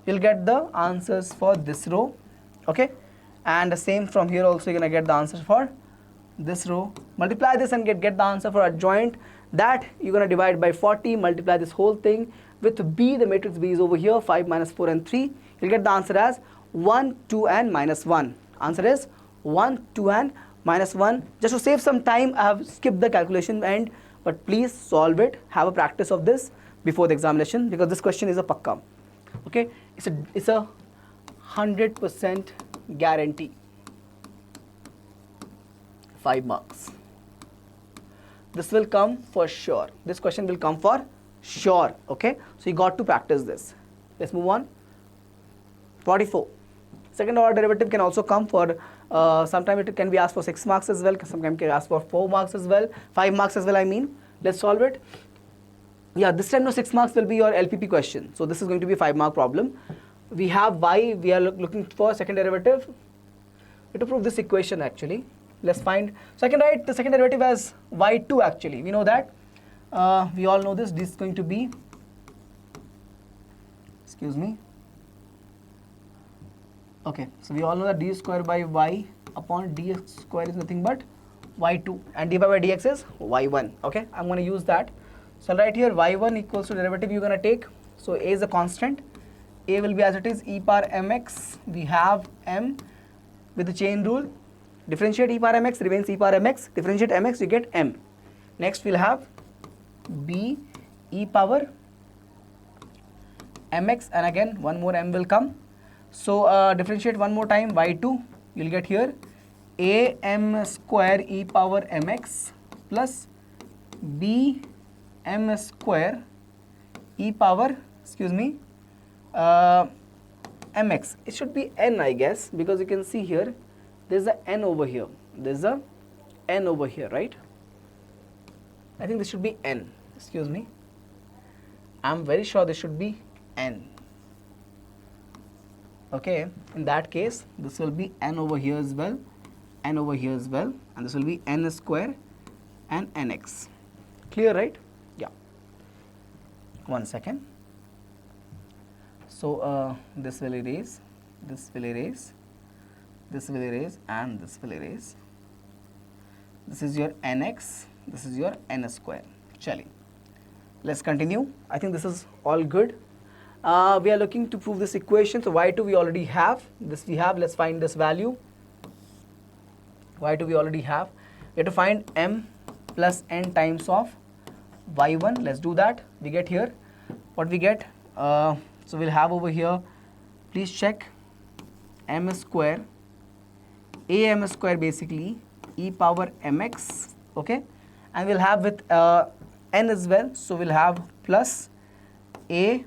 S1: You'll get the answers for this row. Okay, and the same from here also you're gonna get the answers for this row. Multiply this and get the answer for adjoint. That you're gonna divide by 40, multiply this whole thing with B. The matrix B is over here, 5 minus 4 and 3. You'll get the answer as 1, 2 and minus 1. Answer is 1, 2 and minus 1. Just to save some time I have skipped the calculation end, but please solve it. Have a practice of this before the examination because this question is a pakka. Okay, it's a 100% guarantee. 5 marks. This will come for sure. This question will come for sure. Okay, so you got to practice this. Let's move on. 44. Second order derivative can also come for sometimes it can be asked for 6 marks as well, sometimes it can ask for 4 marks as well, 5 marks as well, I mean. Let's solve it. Yeah, this time no 6 marks will be your LPP question. So this is going to be a 5 mark problem. We have y, we are looking for second derivative. We have to prove this equation actually. Let's find, so I can write the second derivative as y2 actually. We know that. We all know this. This is going to be, excuse me. Okay, so we all know that d square by y upon dx square is nothing but y2 and dy by dx is y1. Okay, I'm going to use that. So I'll write here y1 equals to derivative you're going to take. So a is a constant. A will be as it is e power mx. We have m with the chain rule. Differentiate e power mx remains e power mx. Differentiate mx you get m. Next we'll have b e power mx and again one more m will come. So differentiate one more time y2, you'll get here a m square e power mx plus b m square e power, excuse me, mx. It should be n I guess because you can see here there's a n over here. There's a n over here, right? I think this should be n. Excuse me. I'm very sure this should be n. Okay, in that case this will be n over here as well, n over here as well, and this will be n square and nx. Clear, right? Yeah. 1 second. So this will erase, this will erase, this will erase, and this will erase. This is your nx, this is your n square. Chali. Let's continue. I think this is all good. We are looking to prove this equation. So y2 we already have. This we have. Let's find this value. y2 we already have. We have to find m plus n times of y1. Let's do that. We get here what we get. So we'll have over here. Please check m square, am square basically e power mx. Okay, and we'll have with n as well. So we'll have plus a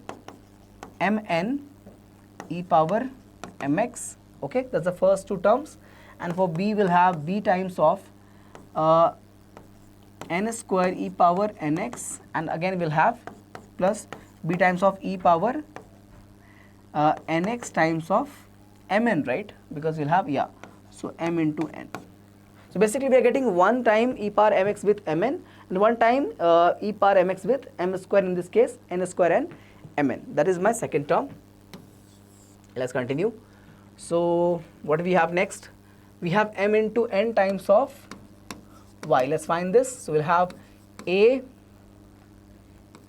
S1: mn e power mx. Okay, that's the first two terms. And for b we'll have b times of n square e power nx, and again we'll have plus b times of e power nx times of mn, right? Because we'll have, yeah, so m into n. So basically we are getting one time e power mx with mn and one time e power mx with m square, in this case n square and mn. That is my second term. Let's continue. So what do we have next? We have m into n times of y. Let's find this. So we'll have a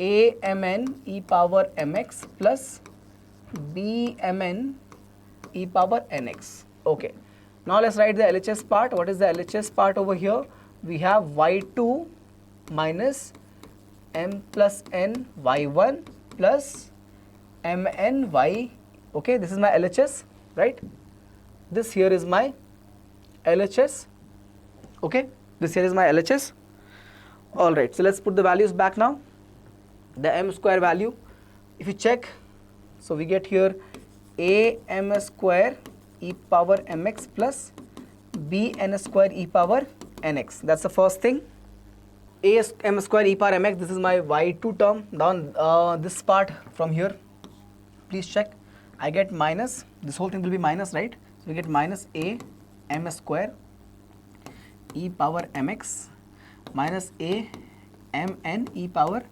S1: mn e power mx plus b mn e power nx. Okay. Now let's write the LHS part. What is the LHS part over here? We have y2 minus m plus n y1 plus mn y. Okay, this is my LHS, right? This here is my LHS. Okay, this here is my LHS. All right, so let's put the values back now. The m square value, if you check, so we get here a m square e power mx plus b n square e power nx. That's the first thing. A m square e power mx, this is my y2 term. Down this part from here, please check. I get minus, this whole thing will be minus, right? So we get minus a m square e power mx minus a m n e power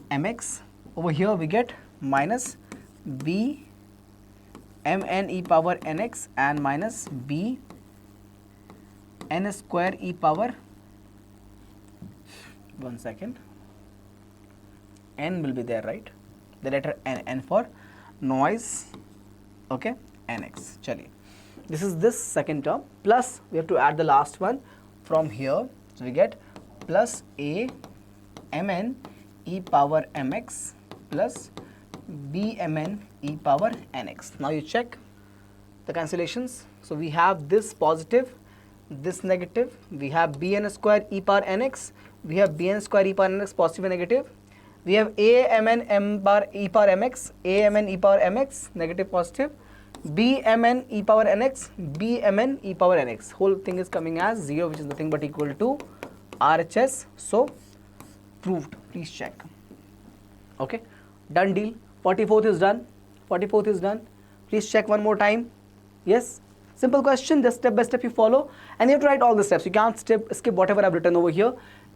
S1: mx. Over here we get minus b m n e power nx and minus b n square e power, one second, n will be there, right? The letter n for noise. Okay, nx. Chaliye, this is this second term, plus we have to add the last one from here. So we get plus a mn e power mx plus b mn e power nx. Now you check the cancellations. So we have this positive, this negative, we have bn square e power nx, we have bn square e power nx positive and negative, we have a mn m bar e power mx, a mn e power mx negative positive, b mn e power nx, b mn e power nx. Whole thing is coming as 0, which is nothing but equal to RHS. So proved. Please check. Okay, done deal. 44th is done. 44th is done. Please check one more time. Yes, simple question, just step by step you follow, and you have to write all the steps. You can't skip whatever I've written over here.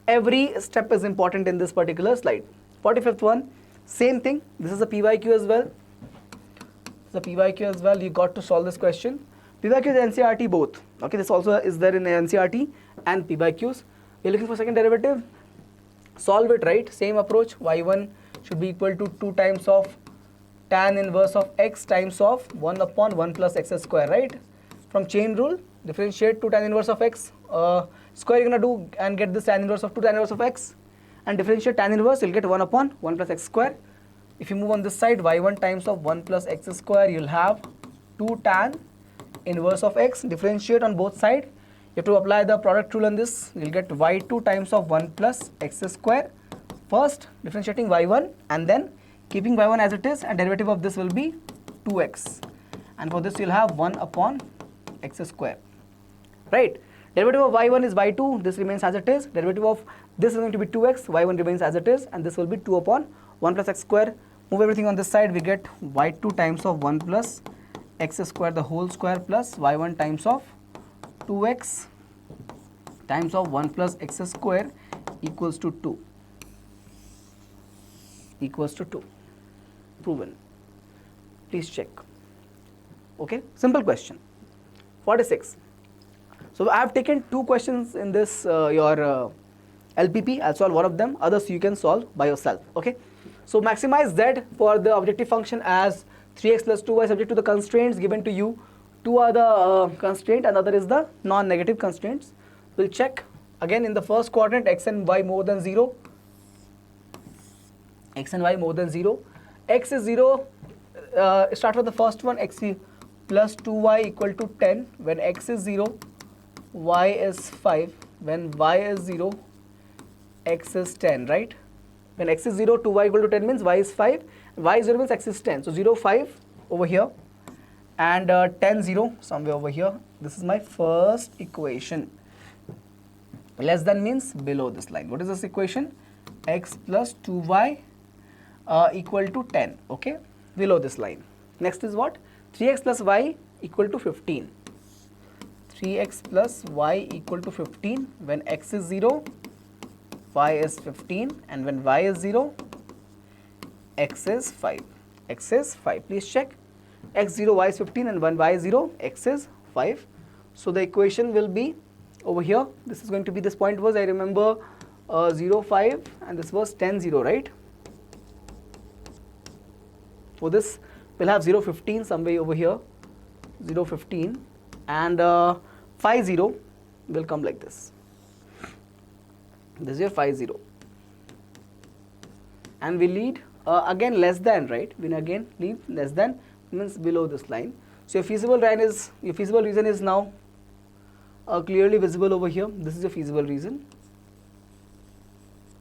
S1: Every step is important in this particular slide. 45th one, same thing. This is a PYQ as well. The PYQ as well. You got to solve this question. PYQ is NCRT both. Okay, this also is there in NCRT and PYQs. We're looking for second derivative. Solve it, right? Same approach. Y1 should be equal to 2 times of tan inverse of x times of 1 upon 1 plus x square, right? From chain rule, differentiate 2 tan inverse of x square you're going to do and get this tan inverse of 2 tan inverse of x, and differentiate tan inverse, you'll get 1 upon 1 plus x square. If you move on this side, y1 times of 1 plus x square, you'll have 2 tan inverse of x. Differentiate on both sides. You have to apply the product rule on this. You'll get y2 times of 1 plus x square. First, differentiating y1 and then keeping y1 as it is, and derivative of this will be 2x. And for this, you'll have 1 upon x square. Right? Derivative of y1 is y2. This remains as it is. Derivative of this is going to be 2x. y1 remains as it is, and this will be 2 upon 1 plus x square. Move everything on this side, we get y2 times of 1 plus x square the whole square plus y1 times of 2x times of 1 plus x square equals to 2. Equals to 2. Proven. Please check. Okay, simple question. 46. So I have taken 2 questions in this your LPP. I'll solve one of them. Others you can solve by yourself. Okay. So maximize z for the objective function as 3x plus 2y subject to the constraints given to you. 2 are the constraint, another is the non-negative constraints. We'll check again in the first quadrant, x and y more than 0. X and y more than 0. X is 0. Start with the first one, x plus 2y equal to 10. When x is 0, y is 5. When y is 0, x is 10, right? When x is 0, 2y equal to 10 means y is 5. Y is 0 means x is 10. So 0, 5 over here, and 10, 0 somewhere over here. This is my first equation. Less than means below this line. What is this equation? X plus 2y equal to 10. Okay, below this line. Next is what? 3x plus y equal to 15. 3x plus y equal to 15. When x is 0, y is 15, and when y is 0, x is 5. X is 5. Please check. x0, y is 15 and 1, y is 0, x is 5. So the equation will be over here. This is going to be, this point was, I remember, 0, 5 and this was 10, 0, right? For this we'll have 0, 15 somewhere over here, 0, 15 and 5, 0 will come like this. This is your 5, 0 and we lead again less than, right? We again leave less than, means below this line. So your feasible region is now clearly visible over here. This is your feasible region.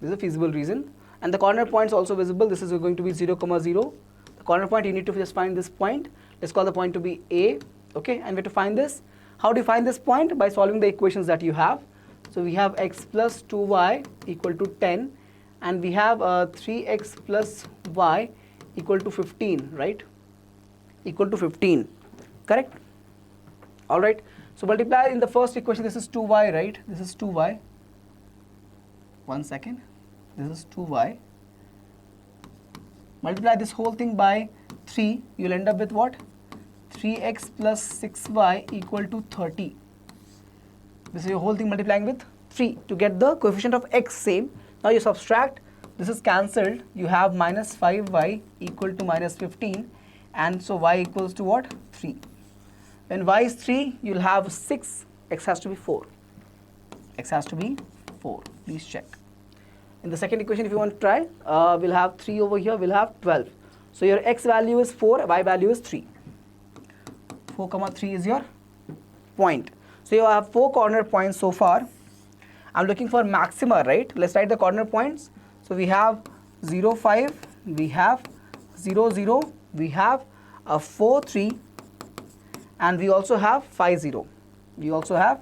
S1: This is a feasible region and the corner points also visible. This is going to be 0, 0. The corner point, you need to just find this point. Let's call the point to be A, okay? And we have to find this. How do you find this point? By solving the equations that you have. So we have x plus 2y equal to 10 and we have 3x plus y equal to 15, right? Equal to 15, correct? All right. So multiply in the first equation. This is 2y, right? This is 2y. 1 second. This is 2y. Multiply this whole thing by 3. You'll end up with what? 3x plus 6y equal to 30. This is your whole thing multiplying with 3 to get the coefficient of x same. Now you subtract. This is cancelled. You have minus 5y equal to minus 15. And so y equals to what? 3. When y is 3, you'll have 6. X has to be 4. X has to be 4. Please check. In the second equation, if you want to try, we'll have 3 over here, we'll have 12. So your x value is 4, y value is 3. 4, 3 is your point. So you have 4 corner points so far. I'm looking for maxima, right? Let's write the corner points. So we have 0, 5, we have 0, 0, we have 4, 3, and we also have 5, 0. We also have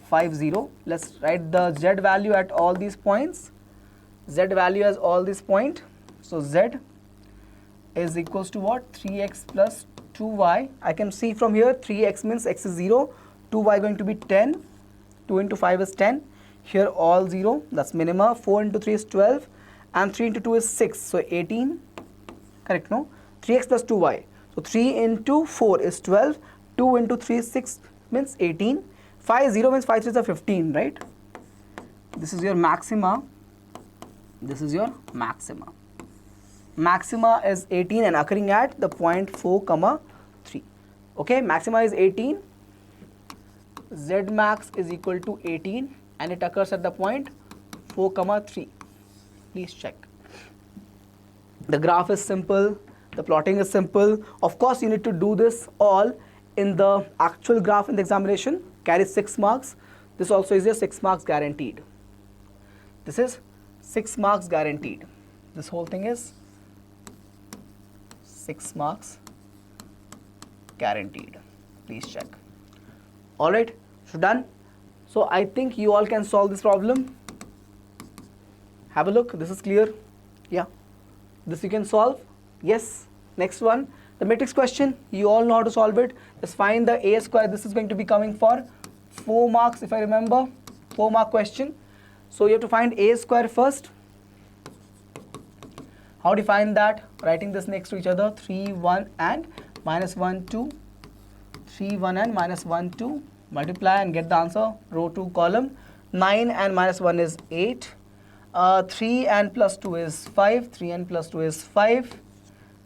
S1: 5, 0. Let's write the z value at all these points. Z value as all these points. So z is equals to what? 3x plus 2y. I can see from here 3x means x is 0, 2y going to be 10, 2 into 5 is 10. Here all 0, that's minima. 4 into 3 is 12 and 3 into 2 is 6, so 18, correct, no? 3x plus 2y. So 3 into 4 is 12, 2 into 3 is 6 means 18, 5, 0 means 5 3 is 15, right? This is your maxima. This is your maxima. Maxima is 18 and occurring at the point 4, 3. Okay, maxima is 18. Z max is equal to 18 and it occurs at the point 4, 3. Please check. The graph is simple. The plotting is simple. Of course, you need to do this all in the actual graph in the examination. Carries 6 marks. This also is your 6 marks guaranteed. This is 6 marks guaranteed. This whole thing is 6 marks guaranteed. Please check. Alright, so done. So I think you all can solve this problem. Have a look. This is clear. Yeah. This you can solve. Yes. Next one. The matrix question. You all know how to solve it. Just find the a square. This is going to be coming for 4 marks if I remember. 4 mark question. So you have to find a square first. How do you find that? Writing this next to each other. 3, 1 and minus 1, 2. 3, 1 and minus 1, 2. Multiply and get the answer. Row 2 column. 9 and minus 1 is 8. 3 and plus 2 is 5. 3 and plus 2 is 5.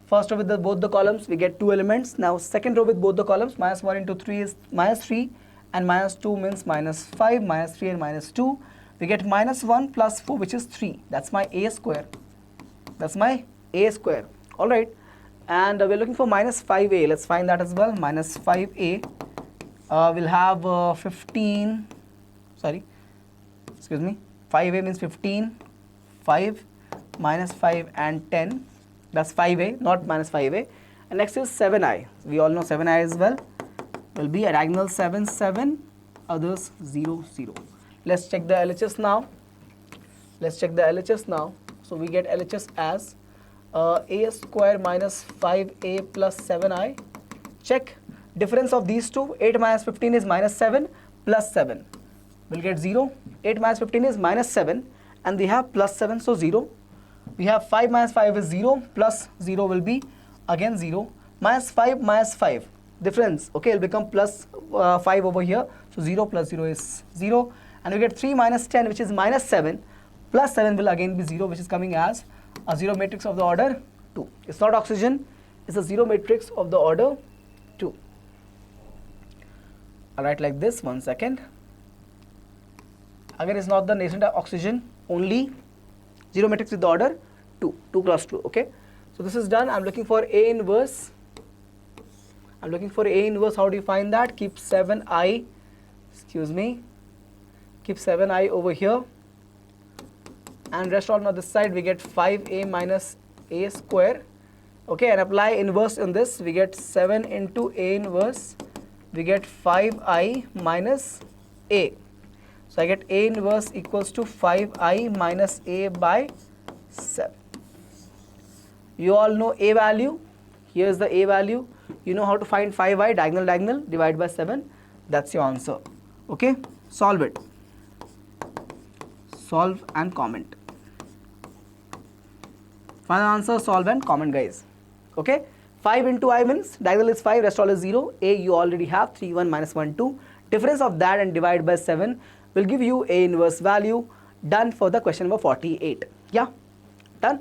S1: First row with both the columns, we get 2 elements. Now second row with both the columns, minus 1 into 3 is minus 3 and minus 2 means minus 5, minus 3 and minus 2. We get minus 1 plus 4 which is 3. That's my a square. That's my a square. Alright. And we're looking for minus 5a. Let's find that as well. Minus 5a. We'll have 15, sorry, excuse me. 5a means 15, 5, minus 5 and 10. That's 5a, not minus 5a. And next is 7i. We all know 7i as well. Will be a diagonal 7, 7, others 0, 0. Let's check the LHS now. Let's check the LHS now. So we get LHS as a square minus 5a plus 7i. Check. Difference of these two. 8 minus 15 is minus 7 plus 7. We'll get 0. 8 minus 15 is minus 7 and they have plus 7, so 0. We have 5 minus 5 is 0 plus 0 will be again 0. minus 5, difference, okay, it'll become plus 5 over here. So 0 plus 0 is 0, and we get 3 minus 10, which is minus 7, plus 7 will again be 0, which is coming as a 0 matrix of the order 2. It's not oxygen, it's a 0 matrix of the order 2. I'll write like this, 1 second. Again, it's not the nascent oxygen, only 0 matrix with the order 2, 2 cross 2, okay. So this is done. I'm looking for A inverse. How do you find that? Keep 7i, keep 7i over here, and rest all on this side. We get 5a minus a square, okay, and apply inverse in this. We get 7 into a inverse, we get 5i minus a. So I get a inverse equals to 5i minus a by 7. You all know a value. Here's the a value. You know how to find 5i, diagonal, divide by 7. That's your answer. Okay, solve it. Solve and comment. Final answer, solve and comment, guys. Okay, 5 into I means diagonal is 5, rest all is 0. A you already have, 3, 1, minus 1, 2. Difference of that and divide by 7 will give you A inverse value. Done for the question number 48. Yeah, done.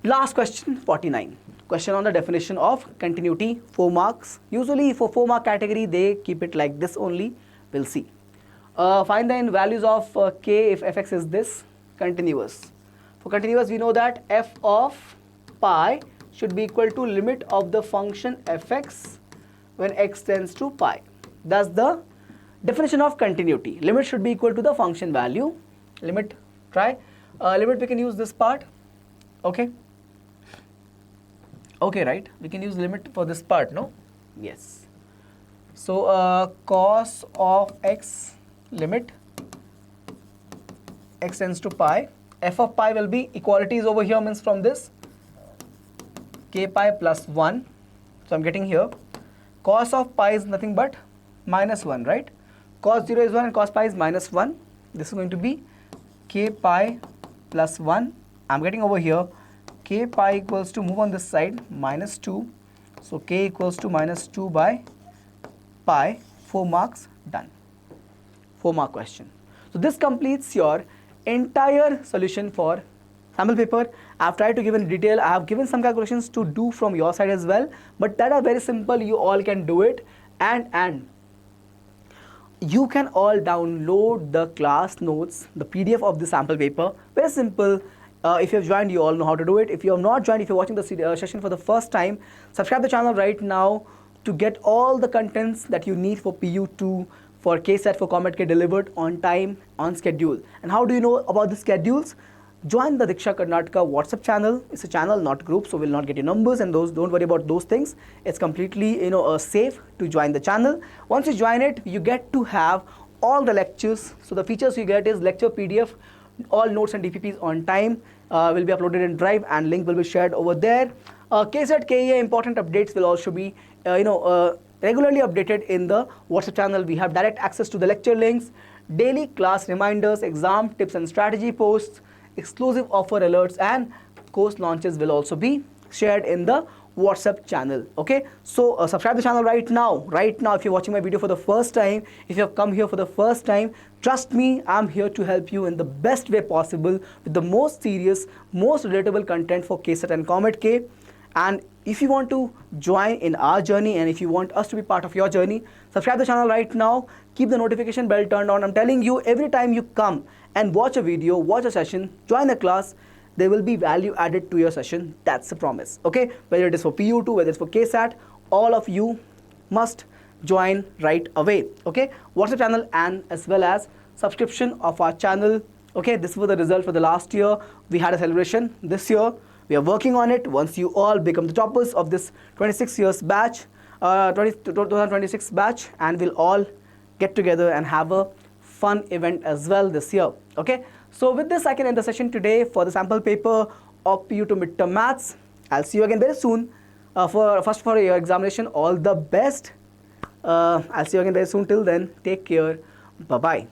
S1: Last question, 49. Question on the definition of continuity, 4 marks. Usually for 4 mark category, they keep it like this only. We'll see. Find the values of k if fx is this, continuous. For continuous, we know that f of pi should be equal to limit of the function fx when x tends to pi. That's the definition of continuity. Limit should be equal to the function value. Limit, limit we can use this part. Okay. Okay, right? We can use limit for this part, no? Yes. So cos of x, limit x tends to pi. F of pi will be, equalities over here means from this, k pi plus 1. So I'm getting here, cos of pi is nothing but minus 1, right? Cos 0 is 1 and cos pi is minus 1. This is going to be k pi plus 1. I'm getting over here, k pi equals to, move on this side, minus 2. So k equals to minus 2 by pi. 4 marks, done. 4 mark question. So this completes your entire solution for sample paper. I've tried to give in detail. I have given some calculations to do from your side as well, but that are very simple. You all can do it, and you can all download the class notes, the PDF of the sample paper. Very simple. If you have joined, you all know how to do it. If you have not joined, if you're watching the session for the first time, subscribe the channel right now to get all the contents that you need for PU2, for KSAT, for COMEDK delivered on time, on schedule. And how do you know about the schedules? Join the Diksha Karnataka WhatsApp channel. It's a channel, not group, so we'll not get your numbers and those. Don't worry about those things. It's completely, safe to join the channel. Once you join it, you get to have all the lectures. So the features you get is lecture PDF, all notes and DPPs on time will be uploaded in Drive, and link will be shared over there. KSAT, KEA important updates will also be, regularly updated in the WhatsApp channel. We have direct access to the lecture links, daily class reminders, exam tips and strategy posts, exclusive offer alerts, and course launches will also be shared in the WhatsApp channel. Okay, so subscribe the channel right now. If you're watching my video for the first time, if you have come here for the first time, trust me, I'm here to help you in the best way possible with the most serious, most relatable content for KSAT and COMEDK. And if you want to join in our journey, and if you want us to be part of your journey, subscribe the channel right now. Keep the notification bell turned on. I'm telling you, every time you come and watch a video, watch a session, join a class, there will be value added to your session. That's a promise. Okay, whether it is for PU2, whether it's for KSAT, all of you must join right away. Okay, WhatsApp channel and as well as subscription of our channel. Okay, this was the result for the last year. We had a celebration this year. We are working on it. Once you all become the toppers of this 26 years batch, 2026 batch, and we'll all get together and have a fun event as well this year. Okay, so with this, I can end the session today for the sample paper of PU2 midterm maths. I'll see you again very soon. For your examination, all the best. I'll see you again very soon. Till then, take care. Bye bye.